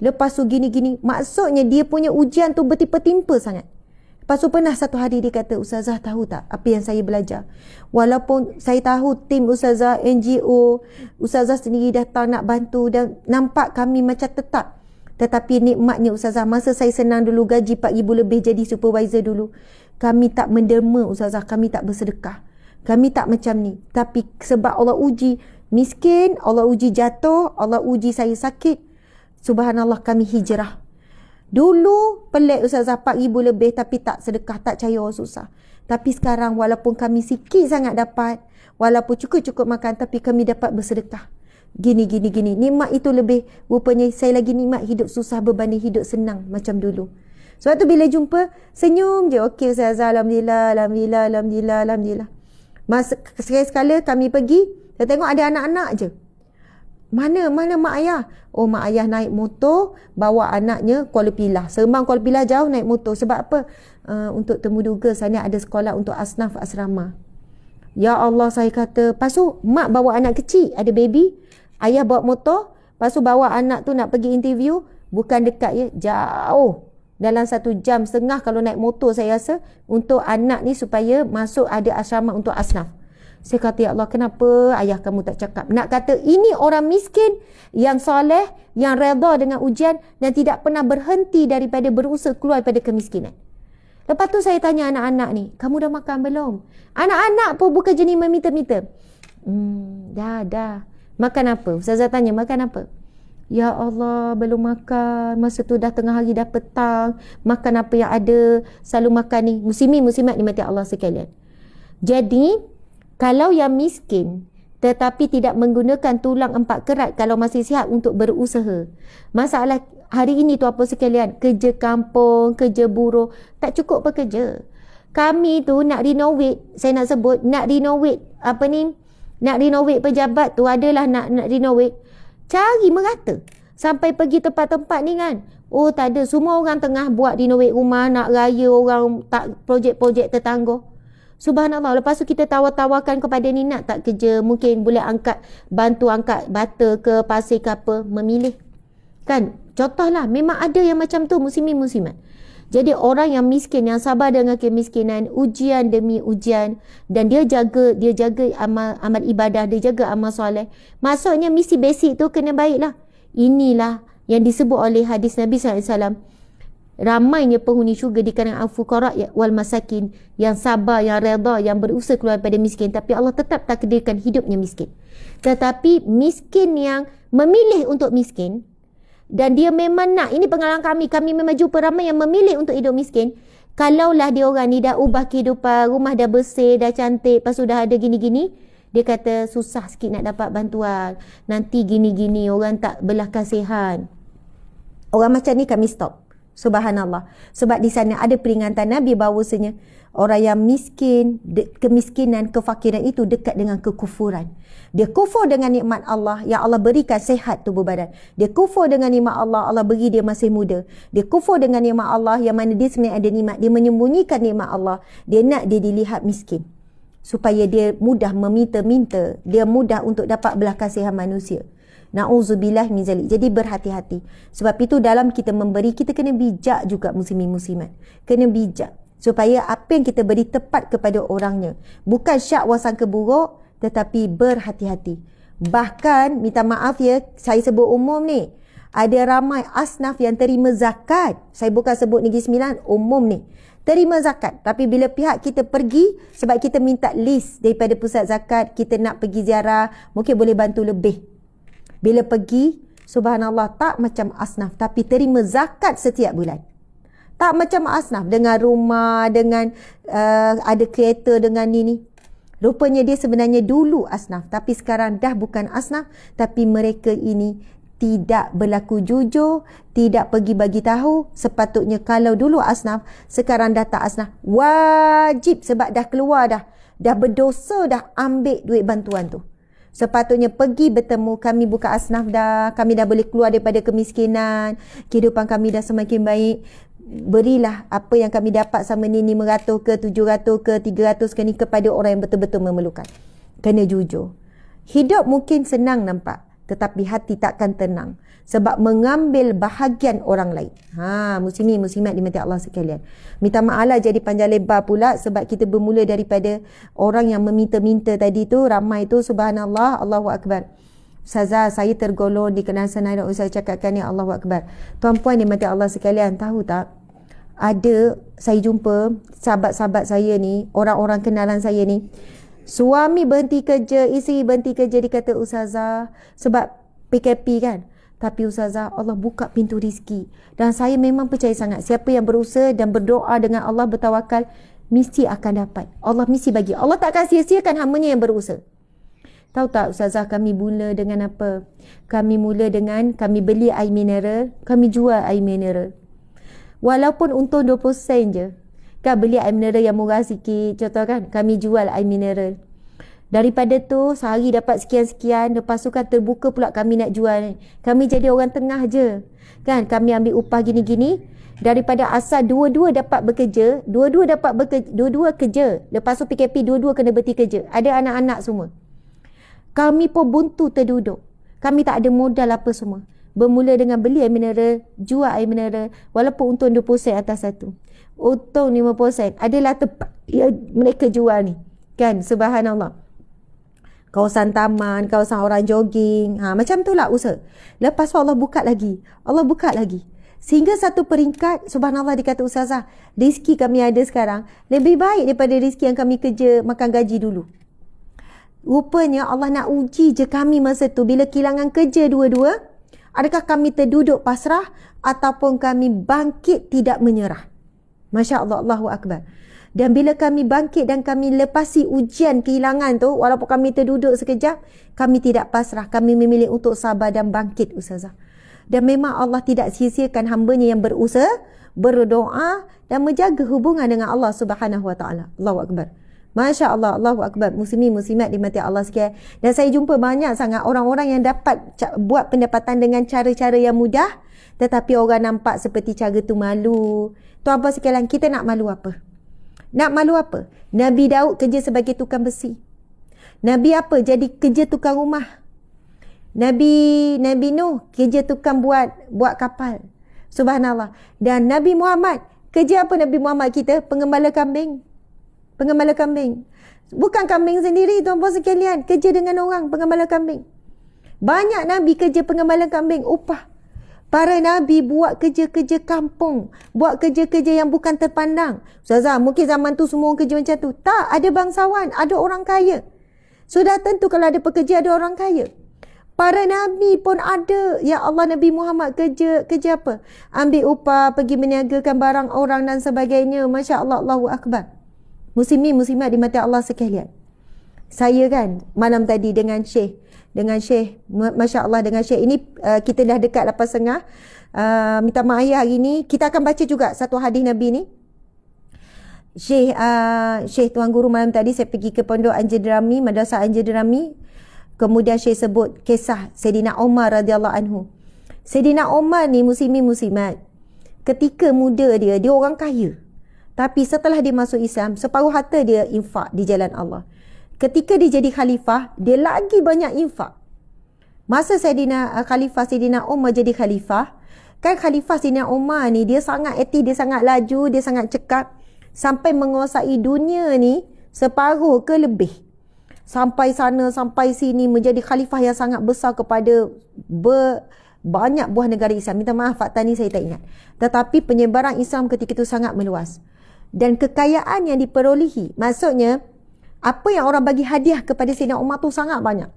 Speaker 2: Lepas tu gini-gini. Maksudnya dia punya ujian tu bertimpa-timpa sangat. Lepas tu pernah satu hari dia kata, Ustazah tahu tak apa yang saya belajar? Walaupun saya tahu tim Ustazah, NGO, Ustazah sendiri datang nak bantu dan nampak kami macam tetap. Tetapi nikmatnya Ustazah, masa saya senang dulu gaji 4,000 lebih jadi supervisor dulu, kami tak menderma Ustazah, kami tak bersedekah. Kami tak macam ni. Tapi sebab Allah uji miskin, Allah uji jatuh, Allah uji saya sakit, Subhanallah kami hijrah. Dulu pelik Ustazah 4,000 lebih tapi tak sedekah, tak percaya orang susah. Tapi sekarang walaupun kami sikit sangat dapat, walaupun cukup-cukup makan, tapi kami dapat bersedekah. Gini. Nikmat itu lebih, rupanya saya lagi nikmat hidup susah berbanding hidup senang macam dulu. Sebab tu bila jumpa, senyum je. Okey Ustazah, Alhamdulillah. Masa sekali-sekala kami pergi, saya tengok ada anak-anak je. Mana mak ayah? Oh, mak ayah naik motor, bawa anaknya Kuala Pilah. Seremban Kuala Pilah jauh naik motor. Sebab apa? Untuk temuduga sana ada sekolah untuk asnaf asrama. Ya Allah, saya kata. Lepas tu, mak bawa anak kecil, ada baby. Ayah bawa motor. Lepas tu bawa anak tu nak pergi interview. Bukan dekat ya, jauh. Dalam 1 jam setengah kalau naik motor saya rasa. Untuk anak ni supaya masuk ada asrama untuk asnaf. Saya kata, ya Allah, kenapa ayah kamu tak cakap? Nak kata, ini orang miskin yang soleh, yang redha dengan ujian dan tidak pernah berhenti daripada berusaha keluar daripada kemiskinan. Lepas tu saya tanya anak-anak ni, kamu dah makan belum? Anak-anak pun bukan jenis meminta-minta. Dah. Makan apa? Ustazah tanya, makan apa? Ya Allah, belum makan. Masa tu dah tengah hari, dah petang. Makan apa yang ada. Selalu makan ni. Muslimat ni mati Allah sekalian. Jadi, kalau yang miskin tetapi tidak menggunakan tulang 4 kerat kalau masih sihat untuk berusaha. Masalah hari ini tu apa sekalian? Kerja kampung, kerja buruh, tak cukup bekerja. Kami tu nak renovate, saya nak sebut, nak renovate pejabat tu adalah nak renovate. Cari merata. Sampai pergi tempat-tempat ni kan. Oh tak ada, semua orang tengah buat renovate rumah, nak raya orang tak projek-projek tetangga. Subhanallah. Lepas tu kita tawar-tawarkan kepada ni, nak tak kerja, mungkin boleh bantu angkat bata ke pasir ke apa, memilih. Kan? Contohlah, memang ada yang macam tu, muslimin-muslimat. Jadi orang yang miskin, yang sabar dengan kemiskinan, ujian demi ujian, dan dia jaga amal ibadah, dia jaga amal soleh. Maksudnya misi basic tu kena baiklah. Inilah yang disebut oleh hadis Nabi SAW. Ramainya penghuni syurga di kalangan al-fuqara wal masakin, yang sabar, yang redha, yang berusaha keluar daripada miskin, tapi Allah tetap takdirkan hidupnya miskin. Tetapi miskin yang memilih untuk miskin, dan dia memang nak, ini pengalaman kami memang jumpa ramai yang memilih untuk hidup miskin. Kalaulah dia orang ni dah ubah kehidupan, rumah dah bersih, dah cantik, lepas tu dah ada gini-gini, dia kata susah sikit nak dapat bantuan, nanti gini-gini, orang tak belah kasihan. Orang macam ni kami stop. Subhanallah. Sebab di sana ada peringatan Nabi bahawasanya orang yang miskin, kemiskinan, kefakiran itu dekat dengan kekufuran. Dia kufur dengan nikmat Allah yang Allah berikan sehat tubuh badan. Dia kufur dengan nikmat Allah, Allah beri dia masih muda. Dia kufur dengan nikmat Allah yang mana dia sebenarnya ada nikmat, dia menyembunyikan nikmat Allah. Dia nak dia dilihat miskin, supaya dia mudah meminta-minta, dia mudah untuk dapat belas kasihan manusia. Na'udzubillah min zalik. Jadi berhati-hati. Sebab itu dalam kita memberi, kita kena bijak juga muslimin muslimat. Kena bijak. Supaya apa yang kita beri tepat kepada orangnya. Bukan syak wasangka buruk, tetapi berhati-hati. Bahkan, minta maaf ya, saya sebut umum ni. Ada ramai asnaf yang terima zakat. Saya bukan sebut Negeri Sembilan, umum ni. Terima zakat. Tapi bila pihak kita pergi, sebab kita minta list daripada pusat zakat, kita nak pergi ziarah, mungkin boleh bantu lebih. Bila pergi, subhanallah, tak macam asnaf, tapi terima zakat setiap bulan. Tak macam asnaf, dengan rumah, dengan ada kereta, dengan ni. Rupanya dia sebenarnya dulu asnaf, tapi sekarang dah bukan asnaf, tapi mereka ini tidak berlaku jujur, tidak pergi bagi tahu. Sepatutnya kalau dulu asnaf, sekarang dah tak asnaf. Wajib, sebab dah keluar dah berdosa dah ambil duit bantuan tu. Sepatutnya pergi bertemu, kami buka asnaf dah, kami dah boleh keluar daripada kemiskinan, kehidupan kami dah semakin baik. Berilah apa yang kami dapat sama ni 500 ke 700 ke 300 ke ni kepada orang yang betul-betul memerlukan. Kena jujur. Hidup mungkin senang nampak, tetapi hati takkan tenang sebab mengambil bahagian orang lain. Muslimin muslimat dimati Allah sekalian. Minta maaf lah jadi panjang lebar pula sebab kita bermula daripada orang yang meminta-minta tadi tu, ramai tu, subhanallah, Allahu Akbar. Ustazah, saya tergolong di kenal sana dan Ustaz cakapkan ni, Allahu Akbar. Tuan-puan dimati Allah sekalian, tahu tak? Ada, saya jumpa sahabat-sahabat saya ni, orang-orang kenalan saya ni, suami berhenti kerja, isteri berhenti kerja, dia kata, Ustazah, sebab PKP kan. Tapi Ustazah, Allah buka pintu rizki. Dan saya memang percaya sangat, siapa yang berusaha dan berdoa dengan Allah, bertawakal, mesti akan dapat. Allah mesti bagi. Allah tak akan sia-siakan hamba-Nya yang berusaha. Tahu tak Ustazah, kami mula dengan apa? Kami mula dengan, kami beli air mineral, kami jual air mineral. Walaupun untung 20 sen je. Kan beli air mineral yang murah sikit, contoh kan, kami jual air mineral. Daripada tu, sehari dapat sekian-sekian, lepas tu kan terbuka pula kami nak jual. Kami jadi orang tengah je. Kan, kami ambil upah gini-gini. Daripada asal dua-dua dapat bekerja, dua-dua kerja. Lepas tu PKP, dua-dua kena berhenti kerja. Ada anak-anak semua. Kami pun buntu terduduk. Kami tak ada modal apa semua. Bermula dengan beli air mineral, jual air mineral, walaupun untung 20 sen atas satu. Untung 50 sen. Adalah tempat yang mereka jual ni. Kan, subhanallah. Kawasan taman, kawasan orang jogging. Macam tu lah usaha. Lepas tu Allah buka lagi. Allah buka lagi. Sehingga satu peringkat, subhanallah, dikata Ustazah, rezeki kami ada sekarang lebih baik daripada rezeki yang kami kerja makan gaji dulu. Rupanya Allah nak uji je kami masa tu. Bila kehilangan kerja dua-dua, adakah kami terduduk pasrah ataupun kami bangkit tidak menyerah. Masya Allah, Allahu Akbar. Dan bila kami bangkit dan kami lepasi ujian kehilangan tu, walaupun kami terduduk sekejap, kami tidak pasrah. Kami memilih untuk sabar dan bangkit, Ustazah. Dan memang Allah tidak sia-siakan hamba-Nya yang berusaha, berdoa dan menjaga hubungan dengan Allah Subhanahu Wa Taala. Allahu Akbar. Masya Allah, Allahu Akbar. Muslimin muslimat dimati Allah sekalian. Dan saya jumpa banyak sangat orang-orang yang dapat buat pendapatan dengan cara-cara yang mudah, tetapi orang nampak seperti cara tu malu. Tuan-tuan sekalian, kita nak malu apa? Nak malu apa? Nabi Daud kerja sebagai tukang besi. Nabi apa? Jadi kerja tukang rumah. Nabi Nuh kerja tukang buat kapal. Subhanallah. Dan Nabi Muhammad, kerja apa Nabi Muhammad kita? Pengembala kambing. Pengembala kambing. Bukan kambing sendiri, tuan-tuan sekalian. Kerja dengan orang, pengembala kambing. Banyak Nabi kerja pengembala kambing, upah. Para Nabi buat kerja-kerja kampung. Buat kerja-kerja yang bukan terpandang. Ustazah, mungkin zaman tu semua orang kerja macam tu. Tak, ada bangsawan, ada orang kaya. Sudah tentu kalau ada pekerja, ada orang kaya.
Speaker 1: Para Nabi pun ada. Ya Allah, Nabi Muhammad kerja apa? Ambil upah, pergi meniagakan barang orang dan sebagainya. Masya Allah, Allahu Akbar. Muslimin, muslimat dimati Allah sekalian. Saya kan malam tadi dengan Syekh, Masya Allah, dengan Syekh ini kita dah dekat 8.30. Minta maaf ya, hari ni kita akan baca juga satu hadis Nabi ni. Syekh Tuan Guru malam tadi saya pergi ke Pondok Anjedrami, Madrasah Anjedrami. Kemudian Syekh sebut kisah Sayyidina Umar radhiyallahu anhu. Sayyidina Umar ni, muslimin muslimat, ketika muda dia orang kaya. Tapi setelah dia masuk Islam, separuh harta dia infak di jalan Allah. Ketika dia jadi khalifah, dia lagi banyak infak. Masa Khalifah Sayyidina Umar jadi khalifah, kan Khalifah Sayyidina Umar ni dia sangat aktif, dia sangat laju, dia sangat cekap, sampai menguasai dunia ni separuh ke lebih. Sampai sana, sampai sini, menjadi khalifah yang sangat besar kepada banyak buah negara Islam. Minta maaf, fakta ni saya tak ingat. Tetapi penyebaran Islam ketika itu sangat meluas. Dan kekayaan yang diperolehi, maksudnya apa yang orang bagi hadiah kepada Sayyidina Umar tu sangat banyak.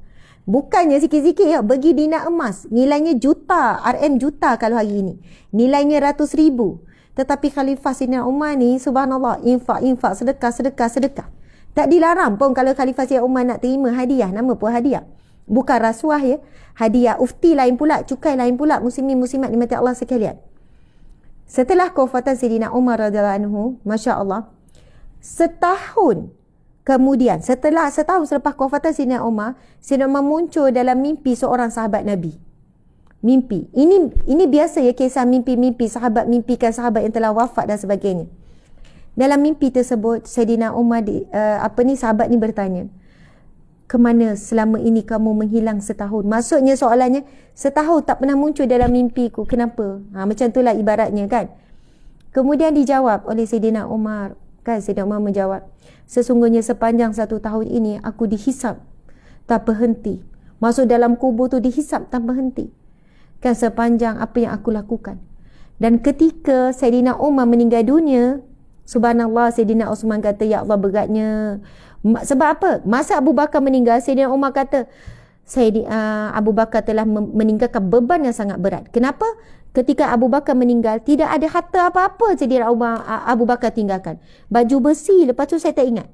Speaker 1: Bukannya sikit-sikit ya, bagi dinar emas, nilainya juta, RM juta kalau hari ini. Nilainya ratus ribu. Tetapi Khalifah Sayyidina Umar ni, subhanallah, infak, sedekah. Tak dilarang pun kalau Khalifah Sayyidina Umar nak terima hadiah, nama pun hadiah. Bukan rasuah ya. Hadiah ufti lain pula, cukai lain pula, muslimin muslimat dimati Allah sekalian. Setelah kewafatan Sayyidina Umar radhiyallahu anhu, Masya Allah, setahun kemudian, setahun selepas kewafatan Sayyidina Umar muncul dalam mimpi seorang sahabat Nabi. Mimpi. Ini biasa ya, kisah mimpi-mimpi, sahabat mimpikan sahabat yang telah wafat dan sebagainya. Dalam mimpi tersebut, Sayyidina Umar sahabat ni bertanya, "Kemana selama ini kamu menghilang setahun?" Maksudnya soalannya, setahun tak pernah muncul dalam mimpiku. Kenapa? Macam itulah ibaratnya kan. Kemudian dijawab oleh Sayyidina Umar. Kan Sayyidina Umar menjawab, "Sesungguhnya sepanjang 1 tahun ini aku dihisap tak berhenti." Masuk dalam kubur tu dihisap tanpa henti. Kan sepanjang apa yang aku lakukan. Dan ketika Sayyidina Umar meninggal dunia, subhanallah, Sayyidina Osman kata, "Ya Allah, beratnya." Sebab apa? Masa Abu Bakar meninggal, Sayyidina Umar kata, Abu Bakar telah meninggalkan beban yang sangat berat. Kenapa? Ketika Abu Bakar meninggal, tidak ada harta apa-apa Sayyidina Abu Bakar tinggalkan. Baju besi, lepas tu saya tak ingat.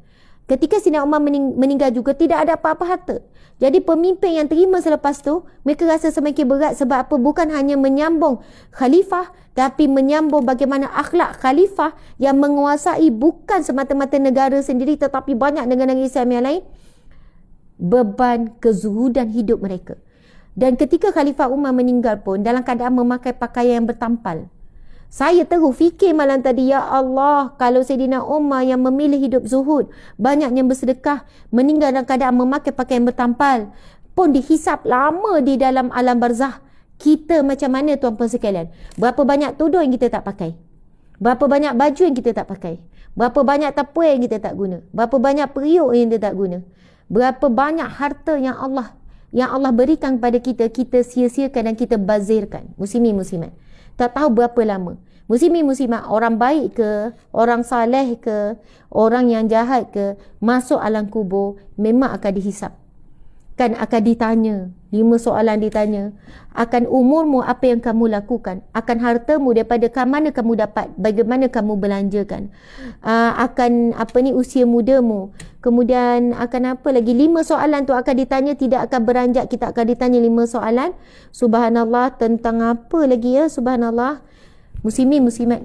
Speaker 1: Ketika Sayyidina Umar meninggal juga, tidak ada apa-apa harta. Jadi pemimpin yang terima selepas tu, mereka rasa semakin berat. Sebab apa? Bukan hanya menyambung khalifah, tapi menyambung bagaimana akhlak khalifah yang menguasai bukan semata-mata negara sendiri, tetapi banyak negara Islam yang lain. Beban kezuhudan hidup mereka. Dan ketika Khalifah Umar meninggal pun dalam keadaan memakai pakaian yang bertampal. Saya terus fikir malam tadi, ya Allah, kalau Sayyidina Umar yang memilih hidup zuhud, banyak yang bersedekah, meninggal dalam keadaan memakai pakaian bertampal, pun dihisap lama di dalam alam barzah, kita macam mana tuan-puan sekalian? Berapa banyak tudung yang kita tak pakai? Berapa banyak baju yang kita tak pakai? Berapa banyak tapua yang kita tak guna? Berapa banyak periuk yang kita tak guna? Berapa banyak harta yang Allah berikan kepada kita, kita sia-siakan dan kita bazirkan. Muslimin muslimat. Tak tahu berapa lama. Muslimin muslimat, orang baik ke, orang saleh ke, orang yang jahat ke, masuk alam kubur memang akan dihisap. Kan akan ditanya, 5 soalan ditanya. Akan umurmu, apa yang kamu lakukan? Akan hartamu, daripada mana kamu dapat? Bagaimana kamu belanjakan? Akan usia mudamu. Kemudian akan apa lagi? 5 soalan tu akan ditanya, tidak akan beranjak. Kita akan ditanya 5 soalan. Subhanallah, tentang apa lagi ya? Subhanallah. Muslimin muslimat,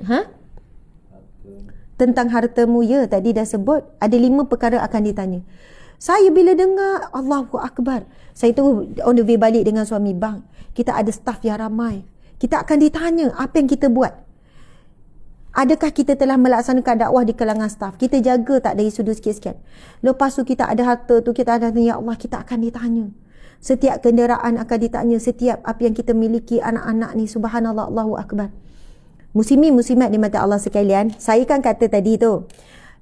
Speaker 1: tentang hartamu ya, tadi dah sebut. Ada 5 perkara akan ditanya. Saya bila dengar Allahu Akbar, saya tu on the way balik dengan suami, bang, kita ada staff yang ramai. Kita akan ditanya apa yang kita buat. Adakah kita telah melaksanakan dakwah di kalangan staff? Kita jaga tak dari sudut sekian-sekian? Lepas tu kita ada harta tu, kita ada, ya Allah, kita akan ditanya. Setiap kenderaan akan ditanya, setiap apa yang kita miliki, anak-anak ni, subhanallah, Allahu Akbar. Muslimin muslimat di mata Allah sekalian, saya kan kata tadi tu,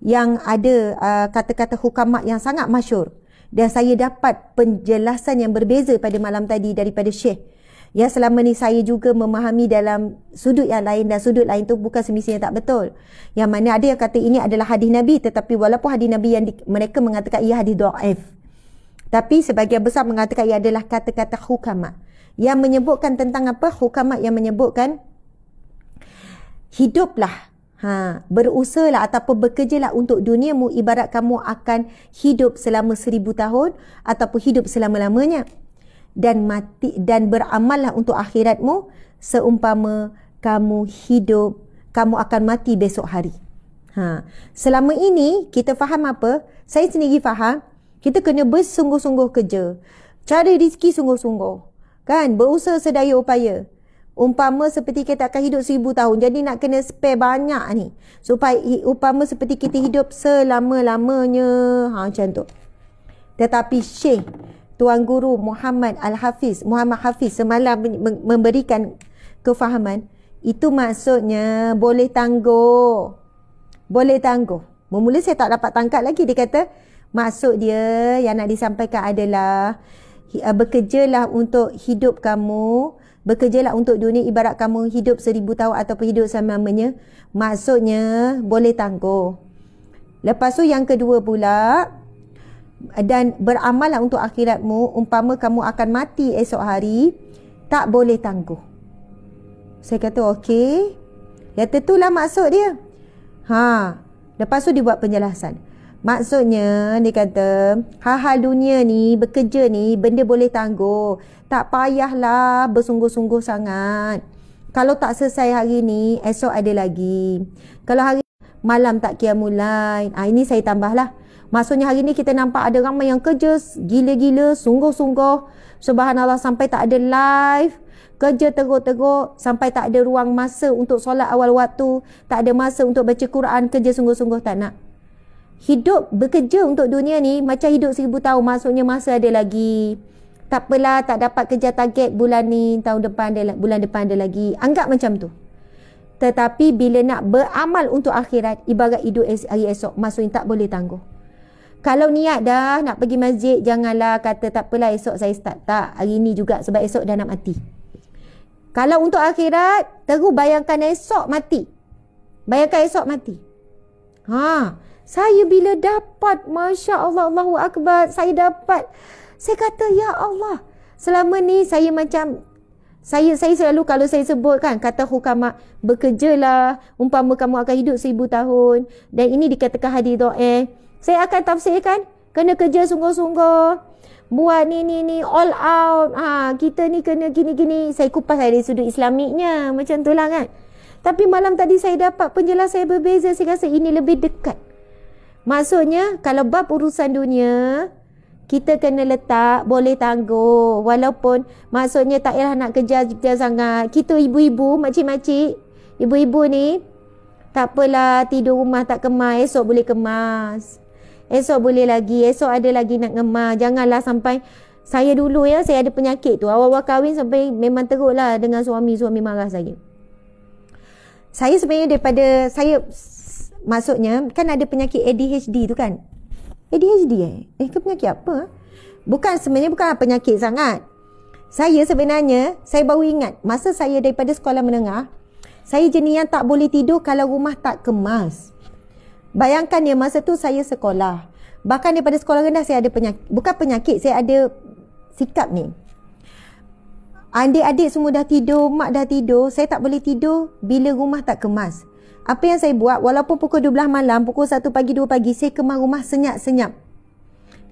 Speaker 1: yang ada kata-kata hukamat yang sangat masyhur, dan saya dapat penjelasan yang berbeza pada malam tadi daripada Syekh. Ya, selama ni saya juga memahami dalam sudut yang lain, dan sudut lain tu bukan semestinya tak betul. Yang mana ada yang kata ini adalah hadis Nabi, tetapi walaupun hadis Nabi yang mereka mengatakan ia hadis dhaif, Tapi sebagian besar mengatakan ia adalah kata-kata hukama yang menyebutkan tentang apa? Hukama yang menyebutkan hiduplah, berusahalah ataupun bekerjalah untuk duniamu ibarat kamu akan hidup selama 1000 tahun ataupun hidup selama-lamanya, dan mati, dan beramallah untuk akhiratmu seumpama kamu hidup, kamu akan mati besok hari. Selama ini kita faham apa? Saya sendiri faham kita kena bersungguh-sungguh kerja, cari rezeki sungguh-sungguh, kan, berusaha sedaya upaya. Umpama seperti kita akan hidup 1000 tahun, jadi nak kena spare banyak ni supaya umpama seperti kita hidup selama-lamanya, macam tu. Tetapi Syekh Tuan Guru Muhammad Hafiz semalam memberikan kefahaman, itu maksudnya boleh tangguh. Boleh tangguh. Mula saya tak dapat tangkap lagi. Dia kata maksud dia yang nak disampaikan adalah bekerjalah untuk hidup kamu, bekerjalah untuk dunia ibarat kamu hidup 1000 tahun ataupun hidup selama-lamanya. Maksudnya boleh tangguh. Lepas tu yang kedua pula, dan beramallah untuk akhiratmu umpama kamu akan mati esok hari, tak boleh tangguh. Saya kata okey. Ya tentulah maksud dia. Lepas tu dia buat penjelasan. Maksudnya dia kata hal-hal dunia ni, bekerja ni, benda boleh tangguh. Tak payahlah bersungguh-sungguh sangat. Kalau tak selesai hari ni, esok ada lagi. Kalau hari malam tak qiyamul lail. Ini saya tambahlah. Maksudnya hari ni kita nampak ada ramai yang kerja gila-gila, sungguh-sungguh. Subhanallah, sampai tak ada live. Kerja teruk-teruk sampai tak ada ruang masa untuk solat awal waktu, tak ada masa untuk baca Quran, kerja sungguh-sungguh tak nak. Hidup bekerja untuk dunia ni macam hidup 1000 tahun, maksudnya masa ada lagi. Tak apalah, tak dapat kerja target bulan ni, tahun depan ada, bulan depan ada lagi. Anggap macam tu. Tetapi bila nak beramal untuk akhirat, ibarat hidup hari esok, maksudnya tak boleh tangguh. Kalau niat dah nak pergi masjid, janganlah kata tak apalah esok saya start. Tak, hari ni juga sebab esok dah nak mati. Kalau untuk akhirat, terus bayangkan esok mati. Bayangkan esok mati. Saya bila dapat, Masya Allah, Allahu Akbar, saya dapat. Saya kata, ya Allah. Selama ni saya macam, saya selalu kalau saya sebut kan, kata hukama, bekerjalah, umpama kamu akan hidup 1000 tahun. Dan ini dikatakan hadis doa. Saya akan tafsirkan, kena kerja sungguh-sungguh. Buat ni all out. Kita ni kena gini-gini. Saya kupas dari sudut Islamiknya, macam tu lah kan. Tapi malam tadi saya dapat penjelasan saya berbeza. Saya rasa ini lebih dekat. Maksudnya kalau bab urusan dunia, kita kena letak boleh tangguh. Walaupun maksudnya tak payah nak kejar sangat. Kita ibu-ibu, makcik-makcik, ibu-ibu ni, tak apalah tidur rumah tak kemas, esok boleh kemas. Esok boleh lagi, esok ada lagi nak ngemah. Janganlah sampai, saya dulu ya, saya ada penyakit tu. Awal-awal kahwin sampai memang teruk lah dengan suami marah saya. Saya sebenarnya daripada, saya maksudnya kan ada penyakit ADHD tu kan. ADHD ke penyakit apa? Sebenarnya bukan penyakit sangat. Saya sebenarnya, saya baru ingat, masa saya daripada sekolah menengah, saya jenis yang tak boleh tidur kalau rumah tak kemas. Bayangkan ya, masa tu saya sekolah. Bahkan daripada sekolah rendah saya ada penyakit. Bukan penyakit, saya ada sikap ni. Adik-adik semua dah tidur, mak dah tidur. Saya tak boleh tidur bila rumah tak kemas. Apa yang saya buat, walaupun pukul 12 malam, pukul 1 pagi, 2 pagi, saya kemas rumah senyap-senyap.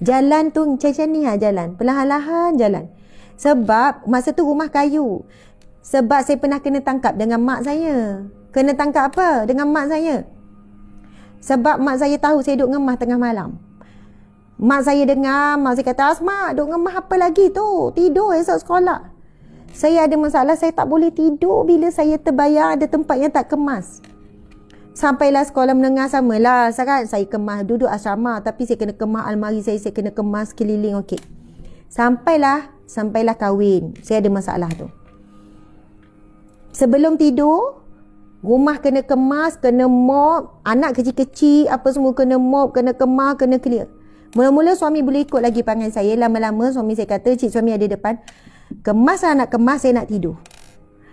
Speaker 1: Jalan tu macam ni lah jalan. Perlahan-lahan jalan. Sebab masa tu rumah kayu. Sebab saya pernah kena tangkap dengan mak saya. Kena tangkap apa? Dengan mak saya. Sebab mak saya tahu saya duduk ngemah tengah malam. Mak saya dengar, mak saya kata, Asma, duduk ngemah apa lagi tu? Tidur esok sekolah. Saya ada masalah, saya tak boleh tidur bila saya terbayang ada tempat yang tak kemas. Sampailah sekolah menengah samalah. Sekarang saya kemas, duduk asrama, tapi saya kena kemas almari saya kena kemas keliling, okey. Sampailah kahwin. Saya ada masalah tu. Sebelum tidur, rumah kena kemas, kena mop, anak kecil-kecil apa semua kena mop, kena kemas, kena clear. Mula-mula suami boleh ikut lagi panggil saya. Lama-lama suami saya kata, cik suami ada depan, kemas lah, nak kemas, saya nak tidur.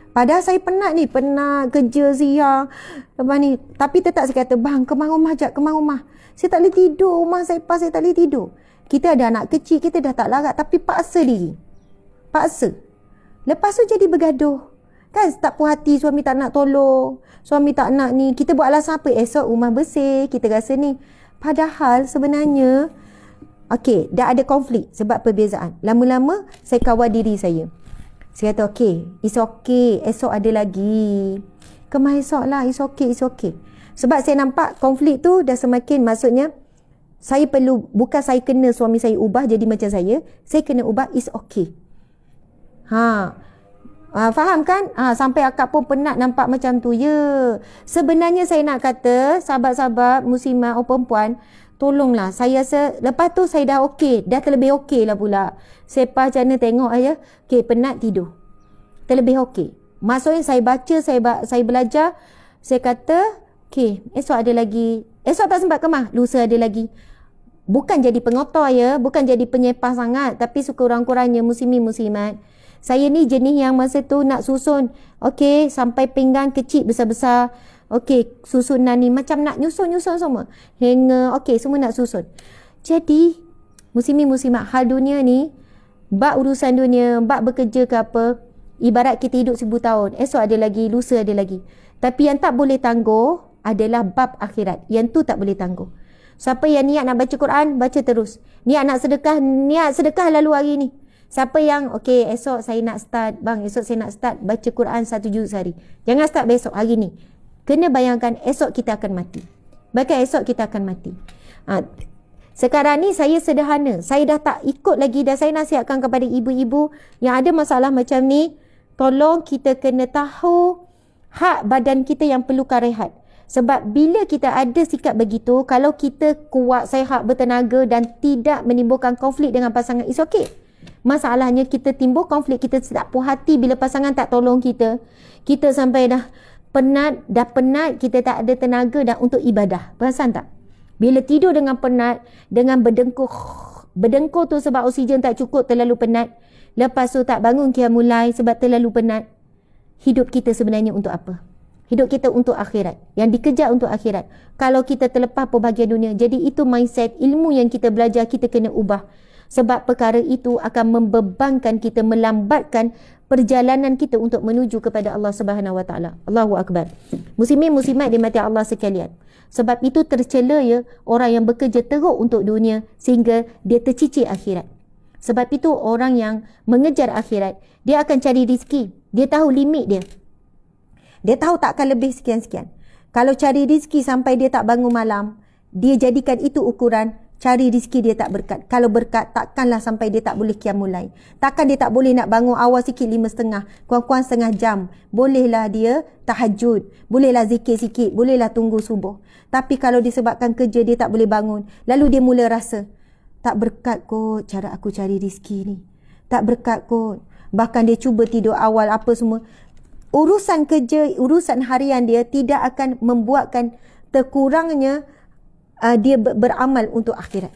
Speaker 1: Padahal saya penat ni, penat kerja siang apa ni. Tapi tetap saya kata, bang, kemas rumah jap, kemas rumah. Saya tak boleh tidur, rumah saya pas, saya tak boleh tidur.
Speaker 2: Kita ada anak kecil, kita dah tak larat tapi paksa diri. Paksa. Lepas tu jadi bergaduh. Kan tak puas hati, suami tak nak tolong, suami tak nak ni. Kita buat alasan apa? Esok rumah bersih, kita rasa ni. Padahal sebenarnya, okey, dah ada konflik sebab perbezaan. Lama-lama saya kawal diri saya. Saya kata okey, it's okay, esok ada lagi. Kemah esok lah, it's okay. Sebab saya nampak konflik tu dah semakin, maksudnya saya perlu, bukan saya kena suami saya ubah jadi macam saya kena ubah, it's okay. Faham kan? Sampai akak pun penat nampak macam tu. Ya. Sebenarnya saya nak kata, sahabat-sahabat muslimah atau perempuan, tolonglah. Saya rasa, lepas tu saya dah okey. Dah terlebih okey lah pula. Sepah macam mana tengok aja. Okey, penat tidur. Terlebih okey. Maksudnya saya baca, saya belajar. Saya kata, okey, esok ada lagi. Esok tak sempat kemah, lusa ada lagi. Bukan jadi pengotor ya. Bukan jadi penyepah sangat. Tapi sekurang-kurangnya muslimin-muslimat, saya ni jenis yang masa tu nak susun. Okey, sampai pinggang kecil besar-besar. Okey, susunan ni macam nak nyusun semua. Hanger, okey, semua nak susun. Jadi, muslimin-muslimat, hal dunia ni, bab urusan dunia, bab bekerja ke apa, ibarat kita hidup 1000 tahun. Esok ada lagi, lusa ada lagi. Tapi yang tak boleh tangguh adalah bab akhirat. Yang tu tak boleh tangguh. Siapa yang niat nak baca Quran, baca terus. Niat sedekah lalu hari ni. Siapa yang, okey, esok saya nak start, bang, esok saya nak start baca Quran 1 juz sehari. Jangan start besok, hari ni. Kena bayangkan esok kita akan mati. Bahkan esok kita akan mati. Sekarang ni saya sederhana. Saya dah tak ikut lagi, dan saya nasihatkan kepada ibu-ibu yang ada masalah macam ni, tolong kita kena tahu hak badan kita yang perlukan rehat. Sebab bila kita ada sikap begitu, kalau kita kuat, sihat, bertenaga dan tidak menimbulkan konflik dengan pasangan, it's okay. Masalahnya kita timbul konflik, kita tak puas hati bila pasangan tak tolong kita. Kita sampai dah penat, kita tak ada tenaga dah untuk ibadah. Perasan tak? Bila tidur dengan penat, dengan berdengkur tu sebab oksigen tak cukup, terlalu penat. Lepas tu tak bangun qiyamul sebab terlalu penat. Hidup kita sebenarnya untuk apa? Hidup kita untuk akhirat. Yang dikejar untuk akhirat. Kalau kita terlepas pembahagian dunia. Jadi itu mindset, ilmu yang kita belajar, kita kena ubah. Sebab perkara itu akan membebankan kita, melambatkan perjalanan kita untuk menuju kepada Allah Subhanahu Wa Taala. Allahu Akbar. Muslimin muslimat dimati Allah sekalian. Sebab itu tercela ya orang yang bekerja teruk untuk dunia sehingga dia tercicir akhirat. Sebab itu orang yang mengejar akhirat, dia akan cari rezeki. Dia tahu limit dia. Dia tahu tak akan lebih sekian-sekian. Kalau cari rezeki sampai dia tak bangun malam, dia jadikan itu ukuran. Cari rezeki dia tak berkat. Kalau berkat, takkanlah sampai dia tak boleh qiyamul lail. Takkan dia tak boleh nak bangun awal sikit 5.30, kurang-kurang setengah jam. Bolehlah dia tahajud, bolehlah zikir sikit, bolehlah tunggu subuh. Tapi kalau disebabkan kerja dia tak boleh bangun, lalu dia mula rasa, tak berkat kot cara aku cari rezeki ni. Tak berkat kot. Bahkan dia cuba tidur awal apa semua. Urusan kerja, urusan harian dia tidak akan membuatkan terkurangnya dia beramal untuk akhirat.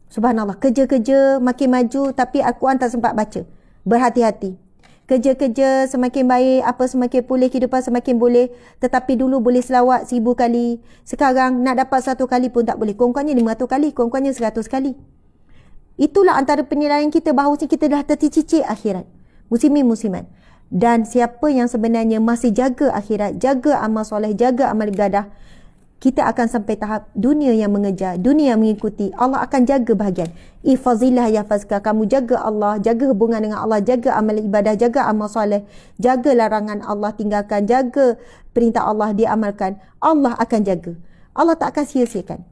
Speaker 2: Subhanallah, kerja-kerja makin maju tapi Al-Quran tak sempat baca. Berhati-hati. Kerja-kerja semakin baik, apa semakin pulih, kehidupan semakin boleh. Tetapi dulu boleh selawat 1000 kali. Sekarang nak dapat 1 kali pun tak boleh. Kurang-kurangnya 500 kali, kurang-kurangnya 100 kali. Itulah antara penilaian kita bahawa kita dah tercicir akhirat. Muslimin muslimat. Dan siapa yang sebenarnya masih jaga akhirat, jaga amal soleh, jaga amal ibadah, kita akan sampai tahap dunia yang mengejar, dunia yang mengikuti. Allah akan jaga bahagian. Ifazillah yafazka. Kamu jaga Allah, jaga hubungan dengan Allah, jaga amal ibadah, jaga amal soleh, jaga larangan Allah tinggalkan, jaga perintah Allah diamalkan. Allah akan jaga. Allah tak akan sia-siakan.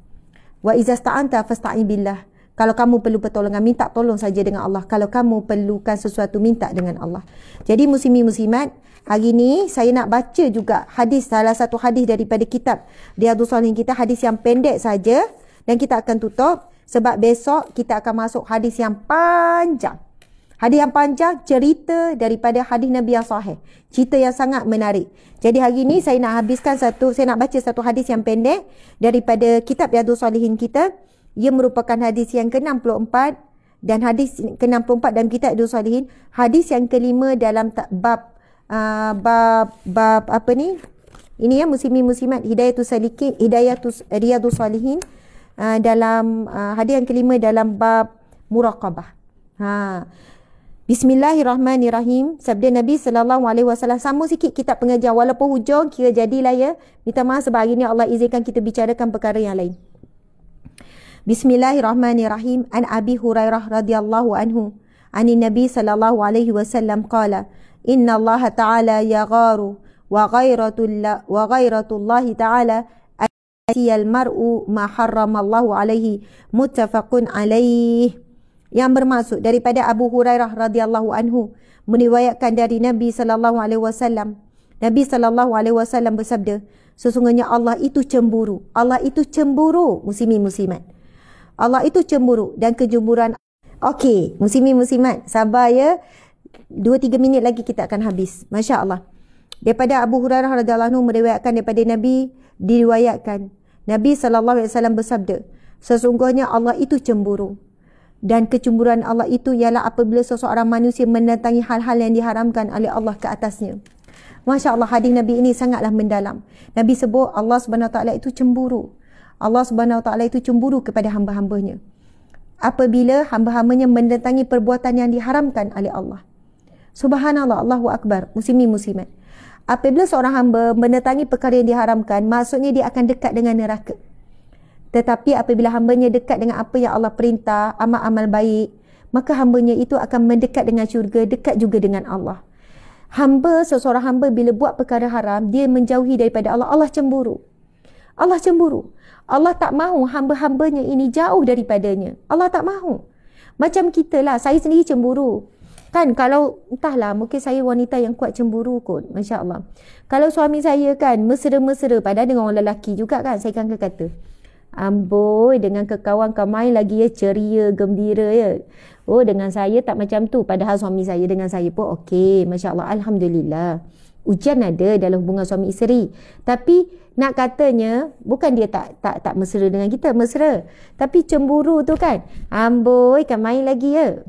Speaker 2: Wa iza sta'anta fasta'in billah. Kalau kamu perlu pertolongan, minta tolong saja dengan Allah. Kalau kamu perlukan sesuatu, minta dengan Allah. Jadi muslimin muslimat, hari ni saya nak baca juga hadis, salah satu hadis daripada kitab Riyadhus Shalihin kita, hadis yang pendek saja, dan kita akan tutup sebab besok kita akan masuk hadis yang panjang. Hadis yang panjang, cerita daripada hadis Nabi yang sahih. Cerita yang sangat menarik. Jadi hari ni saya nak baca satu hadis yang pendek daripada kitab Riyadhus Shalihin kita. Ia merupakan hadis yang ke-64 dan hadis ke-64 dalam kitab Riyadhus Shalihin. Hadis yang kelima dalam bab apa ni? Ini ya muslimin muslimat Hidayatus Riyadhus Shalihin. dalam hadis yang kelima dalam bab muraqabah. Bismillahirrahmanirrahim. Sabda Nabi SAW. Sama sikit kitab pengajian walaupun hujung, kira jadilah ya. Minta maaf sebab hari ni Allah izinkan kita bicarakan perkara yang lain. Bismillahirrahmanirrahim. An Abi Hurairah radhiyallahu anhu anin Nabi sallallahu alaihi wasallam qala inna Allah ta'ala yagharu wa ghairatullahi ta'ala ayal mar'u ma harramallahu alaihi muttafaqun alaih. Yang bermaksud daripada Abu Hurairah radhiyallahu anhu meriwayatkan dari Nabi sallallahu alaihi wasallam. Nabi sallallahu alaihi wasallam bersabda, sesungguhnya Allah itu cemburu. Allah itu cemburu, muslimin muslimat. Allah itu cemburu dan kecemburuan. Okey, muslimin muslimat, sabar ya. 2-3 minit lagi kita akan habis. Masya-Allah. Daripada Abu Hurairah radhiyallahu anhu meriwayatkan daripada Nabi, diriwayatkan Nabi sallallahu alaihi wasallam bersabda, sesungguhnya Allah itu cemburu. Dan kecemburuan Allah itu ialah apabila seseorang manusia mendatangi hal-hal yang diharamkan oleh Allah ke atasnya. Masya Allah, hadis Nabi ini sangatlah mendalam. Nabi sebut Allah Subhanahu Wa Taala itu cemburu. Allah Subhanahu Wa Taala itu cemburu kepada hamba-hambanya apabila hamba-hambanya mendatangi perbuatan yang diharamkan oleh Allah. Subhanallah, Allahu Akbar, muslimin muslimat. Apabila seorang hamba mendatangi perkara yang diharamkan, maksudnya dia akan dekat dengan neraka. Tetapi apabila hambanya dekat dengan apa yang Allah perintah, amal-amal baik, maka hambanya itu akan mendekat dengan syurga, dekat juga dengan Allah. Seseorang hamba bila buat perkara haram, dia menjauhi daripada Allah. Allah cemburu. Allah cemburu. Allah tak mahu hamba-hambanya ini jauh daripadanya. Allah tak mahu. Macam kita lah, saya sendiri cemburu. Kan kalau, entahlah, mungkin saya wanita yang kuat cemburu kot. Masya Allah. Kalau suami saya kan, mesra-mesra, padahal dengan orang lelaki juga kan, saya akan kata, amboi, dengan kekawan kau main lagi ya, ceria, gembira ya. Oh, dengan saya tak macam tu. Padahal suami saya dengan saya pun okey. Masya Allah, Alhamdulillah. Ujian ada dalam hubungan suami isteri. Tapi nak katanya, bukan dia tak mesra dengan kita, mesra. Tapi cemburu tu kan, amboi, kau main lagi ya.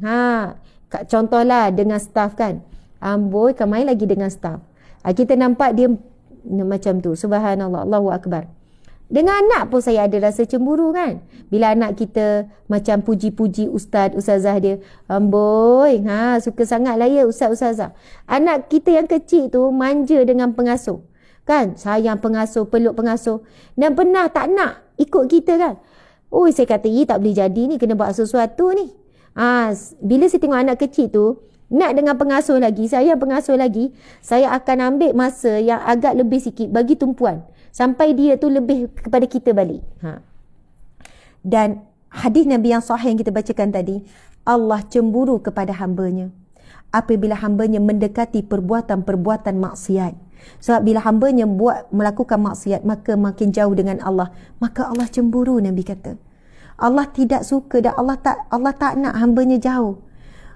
Speaker 2: Contohlah dengan staff kan. Amboi, kau main lagi dengan staff. Kita nampak dia macam tu. Subhanallah, Allahu Akbar. Dengan anak pun saya ada rasa cemburu kan. Bila anak kita macam puji-puji ustazah dia. Amboi, suka sangat lah ya ustazah. Anak kita yang kecil tu manja dengan pengasuh. Kan, sayang pengasuh, peluk pengasuh. Dan pernah tak nak ikut kita kan. Oh, saya kata, tak boleh jadi ni, kena buat sesuatu ni. Bila saya tengok anak kecil tu, nak dengan pengasuh lagi, saya pengasuh lagi, saya akan ambil masa yang agak lebih sikit bagi tumpuan. Sampai dia tu lebih kepada kita balik. Dan hadis Nabi yang sahih yang kita bacakan tadi, Allah cemburu kepada hambanya apabila hambanya mendekati perbuatan-perbuatan maksiat. Sebab bila hambanya melakukan maksiat, maka makin jauh dengan Allah. Maka Allah cemburu, Nabi kata. Allah tidak suka dan Allah tak nak hambanya jauh.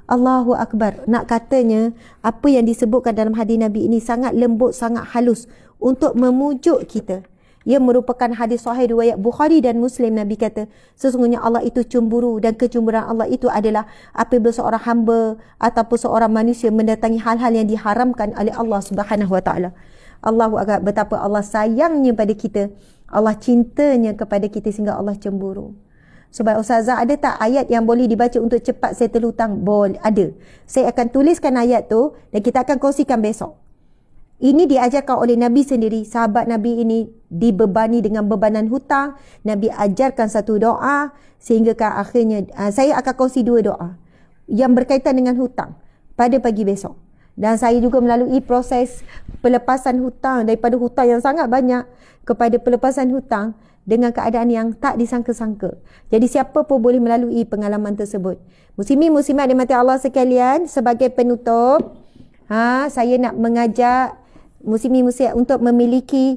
Speaker 2: Allahu Akbar. Nak katanya, apa yang disebutkan dalam hadis Nabi ini sangat lembut, sangat halus untuk memujuk kita. Ia merupakan hadis sahih riwayat Bukhari dan Muslim. Nabi kata, sesungguhnya Allah itu cemburu dan kecemburuan Allah itu adalah apabila seorang hamba ataupun seorang manusia mendatangi hal-hal yang diharamkan oleh Allah Subhanahu Wa Taala. Allahu Akbar, betapa Allah sayangnya pada kita. Allah cintanya kepada kita sehingga Allah cemburu. Sebab Ustazah, ada tak ayat yang boleh dibaca untuk cepat settle hutang? Boleh, ada. Saya akan tuliskan ayat tu dan kita akan kongsikan besok. Ini diajarkan oleh Nabi sendiri. Sahabat Nabi ini dibebani dengan bebanan hutang. Nabi ajarkan satu doa sehingga akhirnya saya akan kongsi 2 doa yang berkaitan dengan hutang pada pagi besok. Dan saya juga melalui proses pelepasan hutang, daripada hutang yang sangat banyak kepada pelepasan hutang dengan keadaan yang tak disangka-sangka. Jadi siapa pun boleh melalui pengalaman tersebut. Muslimin muslimat dimati Allah sekalian, sebagai penutup, saya nak mengajak muslimin muslimat untuk memiliki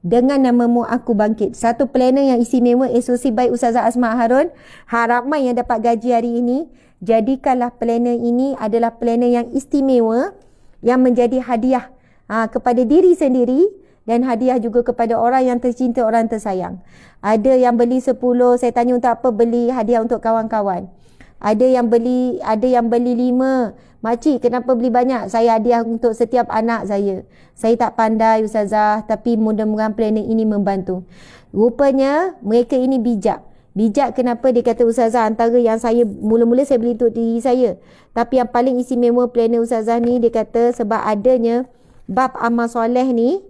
Speaker 2: dengan namamu aku bangkit. Satu planner yang istimewa, SOC by Ustazah Asma Harun. Ramai yang dapat gaji hari ini. Jadikanlah planner ini adalah planner yang istimewa, yang menjadi hadiah kepada diri sendiri dan hadiah juga kepada orang yang tercinta, orang tersayang. Ada yang beli 10, saya tanya untuk apa beli, hadiah untuk kawan-kawan. Ada yang beli 5. Makcik, kenapa beli banyak? Saya hadiah untuk setiap anak saya. Saya tak pandai Ustazah, tapi mudah-mudahan planner ini membantu. Rupanya mereka ini bijak. Bijak kenapa dia kata Ustazah, antara yang saya mula-mula saya beli untuk diri saya. Tapi yang paling istimewa planner Ustazah ni, dia kata sebab adanya bab amal soleh ni.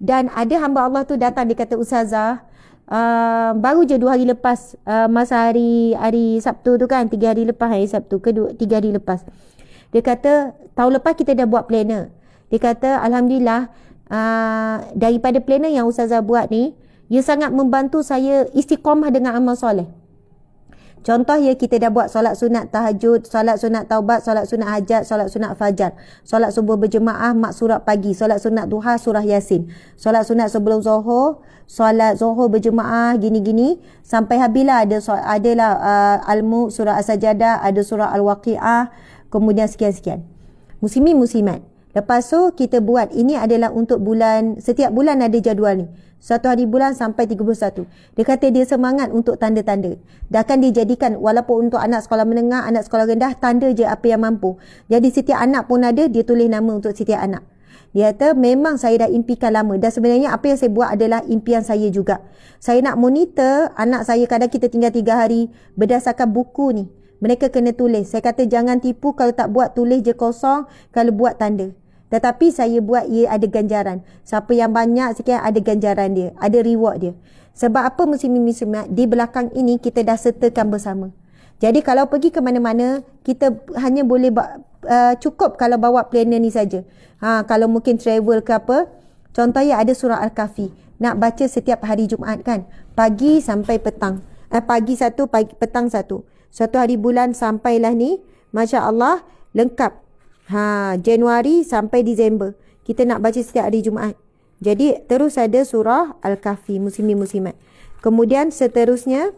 Speaker 2: Dan ada hamba Allah tu datang, dia kata Ustazah, baru je 2 hari lepas, masa hari Sabtu tu kan, 3 hari lepas hari Sabtu ke 3 hari lepas. Dia kata tahun lepas kita dah buat planner. Dia kata Alhamdulillah, daripada planner yang Ustazah buat ni, ia sangat membantu saya istiqamah dengan amal soleh. Contoh ya, kita dah buat solat sunat tahajud, solat sunat taubat, solat sunat hajat, solat sunat fajar, solat subuh berjemaah, mak surat pagi, solat sunat duha, surah Yasin, solat sunat sebelum zuhur, solat zuhur berjemaah, gini-gini. Sampai habislah adalah Al-Mulk, surah As-Sajadah, ada surah Al-Waqi'ah, kemudian sekian-sekian. Muslimin muslimat. Lepas tu kita buat, ini adalah untuk bulan, setiap bulan ada jadual ni. 1 hari bulan sampai 31. Dia kata dia semangat untuk tanda-tanda. Dan akan dijadikan, walaupun untuk anak sekolah menengah, anak sekolah rendah, tanda je apa yang mampu. Jadi setiap anak pun ada, dia tulis nama untuk setiap anak. Dia kata memang saya dah impikan lama. Dan sebenarnya apa yang saya buat adalah impian saya juga. Saya nak monitor anak saya, kadang kita tinggal 3 hari berdasarkan buku ni. Mereka kena tulis. Saya kata jangan tipu, kalau tak buat tulis je kosong, kalau buat tanda. Tetapi saya buat, ia ada ganjaran. Siapa yang banyak sikit ada ganjaran dia, ada reward dia. Sebab apa muslimin muslimat, di belakang ini kita dah sertakan bersama. Jadi kalau pergi ke mana-mana, kita hanya boleh cukup kalau bawa planner ni saja. Kalau mungkin travel ke apa, contohnya ada surah Al-Kahfi. Nak baca setiap hari Jumaat kan, pagi sampai petang. Pagi satu, petang satu. 1 hari bulan sampailah ni, Masya Allah, lengkap. Januari sampai Disember kita nak baca setiap hari Jumaat. Jadi terus ada surah Al-Kahfi, muslimin muslimat. Kemudian seterusnya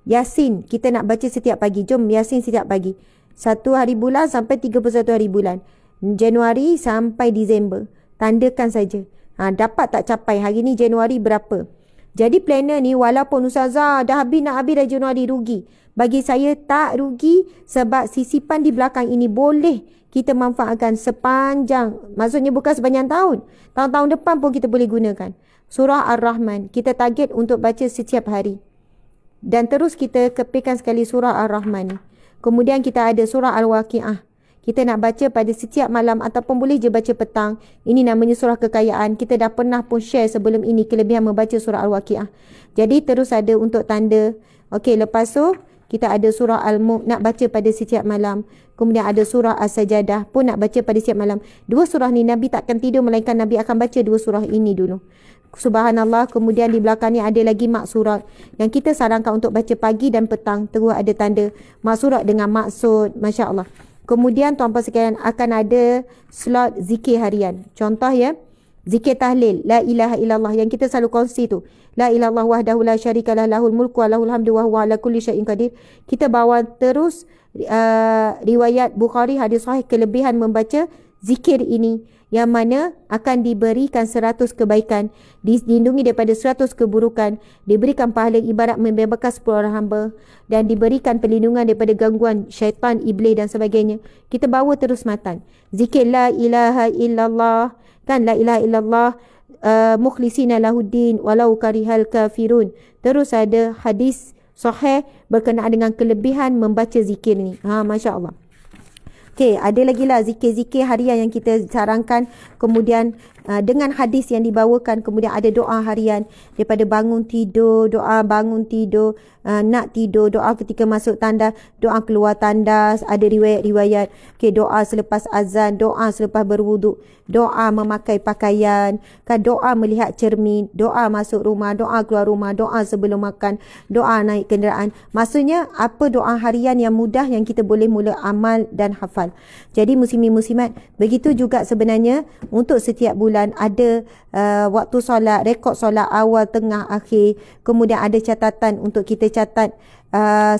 Speaker 2: Yasin, kita nak baca setiap pagi. Jom Yasin setiap pagi. 1 hari bulan sampai 31 hari bulan. Januari sampai Disember. Tandakan saja. Dapat tak capai hari ni Januari berapa. Jadi planner ni walaupun Ustazah dah habis dah Januari, rugi. Bagi saya tak rugi, sebab sisipan di belakang ini boleh kita manfaatkan sepanjang, maksudnya bukan sepanjang tahun. Tahun-tahun depan pun kita boleh gunakan. Surah Ar-Rahman, kita target untuk baca setiap hari. Dan terus kita kepilkan sekali surah Ar-Rahman ni. Kemudian kita ada surah Al-Waqi'ah. Kita nak baca pada setiap malam ataupun boleh je baca petang. Ini namanya surah kekayaan. Kita dah pernah pun share sebelum ini kelebihan membaca surah Al-Waqi'ah. Jadi terus ada untuk tanda. Okey, lepas tu kita ada surah Al-Mulk nak baca pada setiap malam. Kemudian ada surah As-Sajadah pun nak baca pada setiap malam. 2 surah ni Nabi takkan tidur melainkan Nabi akan baca 2 surah ini dulu. Subhanallah. Kemudian di belakang ni ada lagi maksurat yang kita sarankan untuk baca pagi dan petang. Terus ada tanda maksurat dengan maksud. Masya Allah. Kemudian tuan-tuan sekalian akan ada slot zikir harian. Contoh ya, zikir tahlil, la ilaha illallah yang kita selalu kongsi tu. La ilaha wahdahu la syarikalah, lahul mulku wa lahul hamdu wa huwa ala kulli syai'in qadir. Kita bawa terus riwayat Bukhari hadis sahih kelebihan membaca zikir ini, yang mana akan diberikan 100 kebaikan, dilindungi daripada 100 keburukan, diberikan pahala ibarat membebaskan 10 orang hamba, dan diberikan perlindungan daripada gangguan syaitan, iblis dan sebagainya. Kita bawa terus matan. Zikir la ilaha illallah, kan, la ilaha illallah mukhlisina lahuddin walau karihal kafirun. Terus ada hadis sahih berkenaan dengan kelebihan membaca zikir ni. Masya Allah. Okey, ada lagi lah zikir-zikir harian yang kita sarankan. Kemudian dengan hadis yang dibawakan, kemudian ada doa harian daripada bangun tidur, doa bangun tidur, nak tidur, doa ketika masuk tandas, doa keluar tandas, ada riwayat-riwayat. Okey, doa selepas azan, doa selepas berwuduk, doa memakai pakaian, kan, doa melihat cermin, doa masuk rumah, doa keluar rumah, doa sebelum makan, doa naik kenderaan. Maksudnya apa doa harian yang mudah yang kita boleh mula amal dan hafal. Jadi muslimin muslimat, begitu juga sebenarnya untuk setiap bulan ada waktu solat, rekod solat awal, tengah, akhir. Kemudian ada catatan untuk kita catat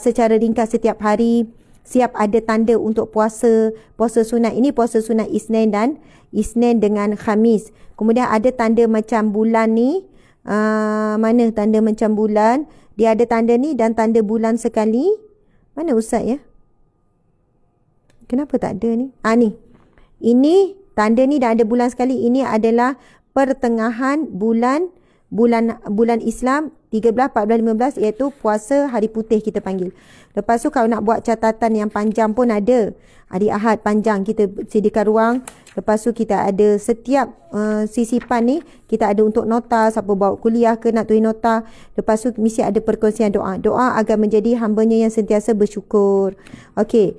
Speaker 2: secara ringkas setiap hari. Siap ada tanda untuk puasa, puasa sunat. Ini puasa sunat Isnin dengan Khamis. Kemudian ada tanda macam bulan ni. Mana tanda macam bulan? Dia ada tanda ni dan tanda bulan sekali. Mana Ustaz ya? Kenapa tak ada ni? Ni. Ini tanda ni dah ada bulan sekali. Ini adalah pertengahan bulan
Speaker 1: bulan Islam 13, 14, 15 iaitu puasa hari putih kita panggil. Lepas tu kalau nak buat catatan yang panjang pun ada. Hari Ahad panjang kita sediakan ruang. Lepas tu kita ada setiap sisipan ni kita ada untuk nota, siapa bawa kuliah ke nak tulis nota. Lepas tu mesti ada perkongsian doa. Doa agar menjadi hambanya yang sentiasa bersyukur. Okey.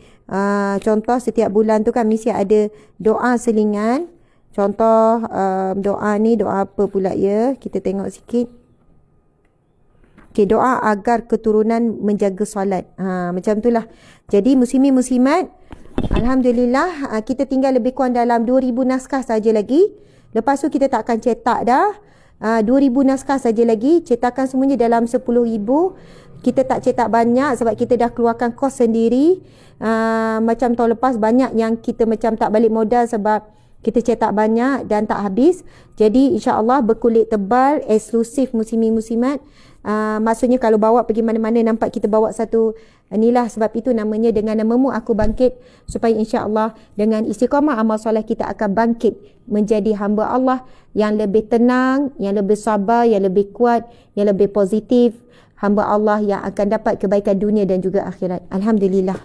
Speaker 1: Contoh setiap bulan tu kan mesti ada doa selingan. Contoh doa ni doa apa pula ya? Kita tengok sikit. Okey, doa agar keturunan menjaga solat. Macam itulah. Jadi muslimin muslimat, alhamdulillah kita tinggal lebih kurang dalam 2000 naskah saja lagi. Lepas tu kita tak akan cetak dah. 2000 naskah saja lagi. Cetakan semuanya dalam 10,000. Kita tak cetak banyak sebab kita dah keluarkan kos sendiri. Macam tahun lepas banyak yang kita macam tak balik modal sebab kita cetak banyak dan tak habis. Jadi insya-Allah berkulit tebal, eksklusif muslimin muslimat. Maksudnya kalau bawa pergi mana-mana nampak kita bawa satu inilah, sebab itu namanya dengan namamu aku bangkit, supaya insya-Allah dengan istiqamah amal soleh kita akan bangkit menjadi hamba Allah yang lebih tenang, yang lebih sabar, yang lebih kuat, yang lebih positif, hamba Allah yang akan dapat kebaikan dunia dan juga akhirat. Alhamdulillah.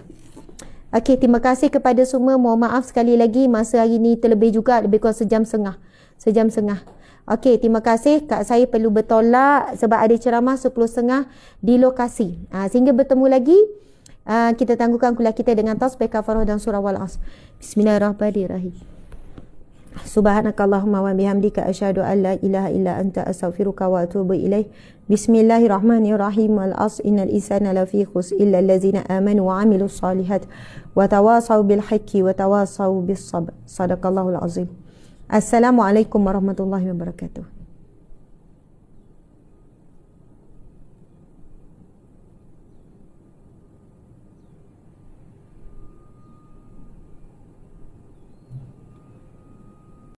Speaker 1: Okey, terima kasih kepada semua. Mohon maaf sekali lagi masa hari ni terlebih juga, lebih kurang sejam setengah. Okey, terima kasih. Kak saya perlu bertolak sebab ada ceramah 10.30 di lokasi. Sehingga bertemu lagi, kita tangguhkan kuliah kita dengan tasbih kafarah dan surah Wal-Asr. Bismillahirrahmanirrahim. Subhanakallahumma wa bihamdika asyhadu an la ilaha illa anta astaghfiruka wa atubu ilaih. Bismillahirrahmanirrahim. Al-asr innal insana lafi khusr illa allazina amanu wa amilus solihat wa tawasaw bil haqqi wa tawasaw bis sabr. Sadaqallahul azim. Assalamualaikum warahmatullahi wabarakatuh.